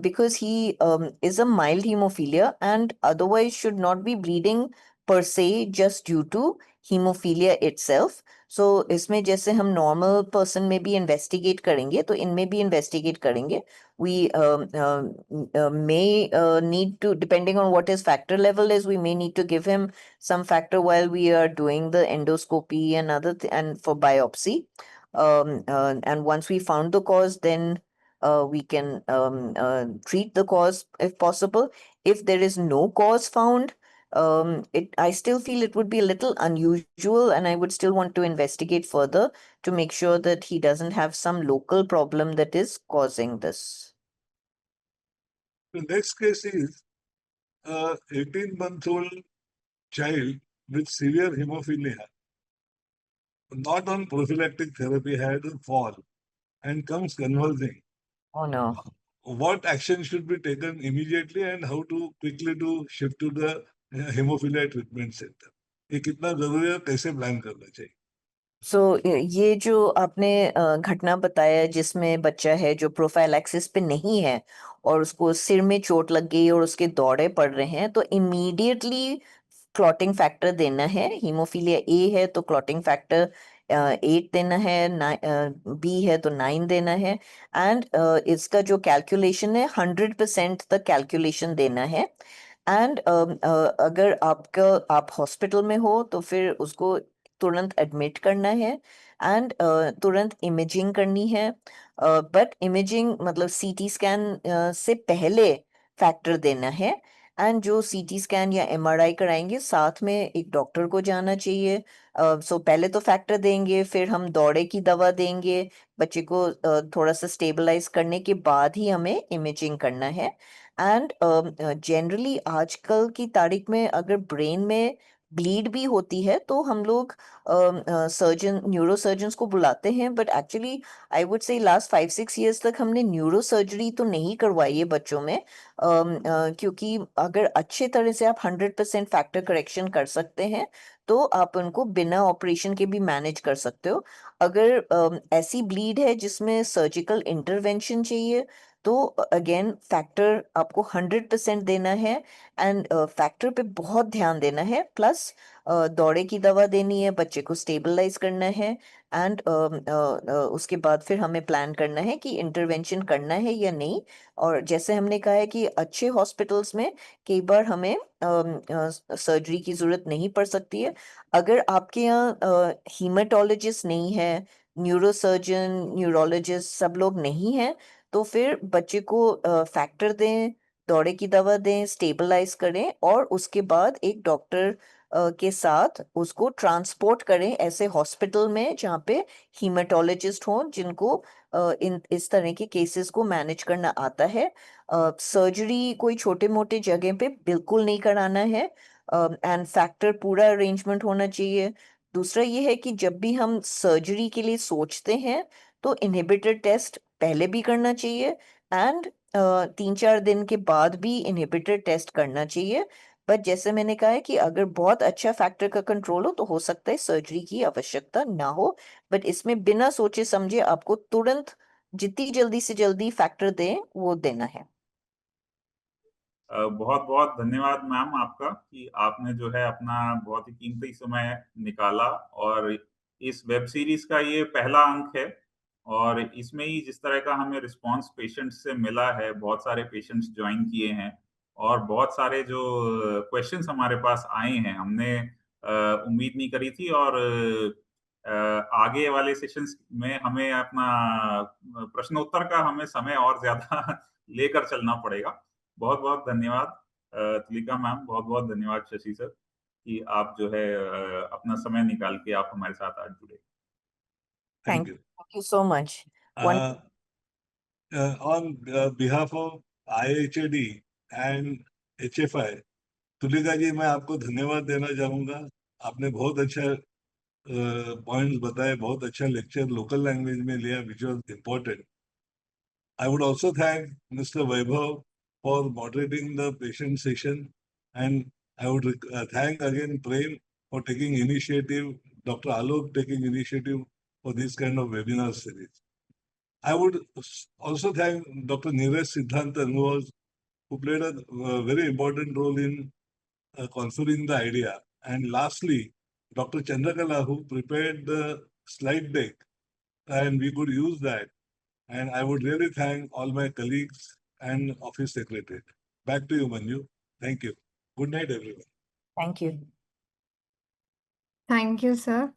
because he is a mild hemophilia and otherwise should not be bleeding per se just due to hemophilia itself. So इसमें जैसे हम normal person में भी investigate करेंगे, तो इनमें भी investigate करेंगे. We may need to, depending on what his factor level is, we may need to give him some factor while we are doing the endoscopy and and for biopsy. And once we found the cause, then we can treat the cause if possible. If there is no cause found, I still feel it would be a little unusual, and I would still want to investigate further to make sure that he doesn't have some local problem that is causing this. The next case is a 18-month-old child with severe hemophilia, not on prophylactic therapy, had a fall and comes convulsing. Oh no. What action should be taken immediately and how to quickly to shift to the hemophilia treatment center? ये कितना जरूरी है, कैसे plan करना चाहिए? सो ये जो आपने घटना बताया जिसमें बच्चा है जो प्रोफाइलैक्सिस पे नहीं है और उसको सिर में चोट लग गई और उसके दौरे पड़ रहे हैं, तो इमीडिएटली क्लॉटिंग फैक्टर देना है. हीमोफीलिया ए है तो क्लॉटिंग फैक्टर 8 देना है, बी है तो 9 देना है, एंड इसका जो कैलकुलेशन है 100% तक कैलकुलेशन देना है. एंड अगर आप हॉस्पिटल में हो तो फिर उसको तुरंत एडमिट करना है एंड तुरंत इमेजिंग करनी है. बट इमेजिंग मतलब सीटी स्कैन से पहले फैक्टर देना है. एंड जो सीटी स्कैन या एमआरआई कराएंगे साथ में एक डॉक्टर को जाना चाहिए. सो पहले तो फैक्टर देंगे, फिर हम दौरे की दवा देंगे बच्चे को थोड़ा सा स्टेबलाइज करने के बाद ही हमें इमेजिंग करना है. एंड जनरली आजकल की तारीख में अगर ब्रेन में ब्लीड भी होती है तो हम लोग न्यूरो सर्जन्स को बुलाते हैं. But actually I would say last 5-6 years तक हमने न्यूरो सर्जरी तो नहीं करवाई है बच्चों में, क्योंकि अगर अच्छे तरह से आप 100% फैक्टर करेक्शन कर सकते हैं तो आप उनको बिना ऑपरेशन के भी मैनेज कर सकते हो. अगर ऐसी ब्लीड है जिसमें सर्जिकल इंटरवेंशन चाहिए तो अगेन फैक्टर आपको 100% देना है एंड फैक्टर पे बहुत ध्यान देना है. प्लस दौरे की दवा देनी है, बच्चे को स्टेबलाइज करना है एंड उसके बाद फिर हमें प्लान करना है कि इंटरवेंशन करना है या नहीं. और जैसे हमने कहा है कि अच्छे हॉस्पिटल्स में कई बार हमें सर्जरी की जरूरत नहीं पड़ सकती है. अगर आपके यहाँ हीमेटोलॉजिस्ट नहीं है, न्यूरोसर्जन, न्यूरोलॉजिस्ट सब लोग नहीं हैं, तो फिर बच्चे को फैक्टर दें, दौरे की दवा दें, स्टेबलाइज करें और उसके बाद एक डॉक्टर के साथ उसको ट्रांसपोर्ट करें ऐसे हॉस्पिटल में जहाँ पे हीमेटोलॉजिस्ट हों जिनको इस तरह के केसेस को मैनेज करना आता है. सर्जरी कोई छोटे मोटे जगह पे बिल्कुल नहीं कराना है एंड फैक्टर पूरा अरेंजमेंट होना चाहिए. दूसरा ये है कि जब भी हम सर्जरी के लिए सोचते हैं तो इनहिबिटर टेस्ट पहले भी करना चाहिए एंड 3-4 दिन के बाद भी इनहिबिटर टेस्ट करना चाहिए. बट जैसे मैंने कहा है कि अगर बहुत अच्छा फैक्टर का कंट्रोल हो तो हो सकता है सर्जरी की आवश्यकता ना हो. बट इसमें बिना सोचे समझे आपको तुरंत जितनी जल्दी से जल्दी फैक्टर दें वो देना है. बहुत बहुत धन्यवाद मैम आपका कि आपने जो है अपना बहुत ही कीमती समय निकाला और इस वेब सीरीज का ये पहला अंक है और इसमें ही जिस तरह का हमें रिस्पांस पेशेंट्स से मिला है, बहुत सारे पेशेंट्स ज्वाइन किए हैं और बहुत सारे जो क्वेश्चंस हमारे पास आए हैं, हमने उम्मीद नहीं करी थी, और आगे वाले सेशंस में हमें अपना प्रश्नोत्तर का हमें समय और ज़्यादा लेकर चलना पड़ेगा। बहुत-बहुत धन्यवाद तुलिका मैम, बहुत-बहुत धन्यवाद शशि सर कि आप जो है अपना समय निकाल के आप हमारे साथ आज जुड़े। Thank you. Thank you so much. One, On behalf of IHAD and HFI, Tulika जी मैं आपको धन्यवाद देना चाहूंगा। आपने बहुत अच्छा पॉइंट्स बताए, बहुत अच्छा लेक्चर लोकल लैंग्वेज में लिया, which was important. I would also thank Mr. Vaibhav for moderating the patient session, and I would thank again Prem for taking initiative, Dr. Alok taking initiative for this kind of webinar series. I would also thank Dr. Neeraj Siddhantan, who played a very important role in conferring the idea. And lastly, Dr. Chandrakala, who prepared the slide deck, and we could use that. And I would really thank all my colleagues and office secretary. Back to you, Manju. Thank you. Good night, everyone. thank you. Thank you sir.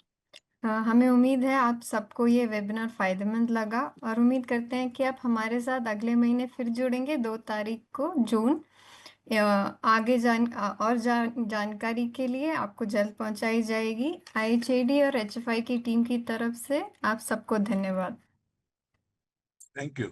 हमें उम्मीद है आप सबको ये webinar फ़ायदेमंद लगा और उम्मीद करते हैं कि आप हमारे साथ अगले महीने फिर जुड़ेंगे 2 तारीख को जून। आगे जानकारी के लिए आपको जल्द पहुंचाई जाएगी। IHAD और HFI की टीम की तरफ से आप सबको धन्यवाद। Thank you.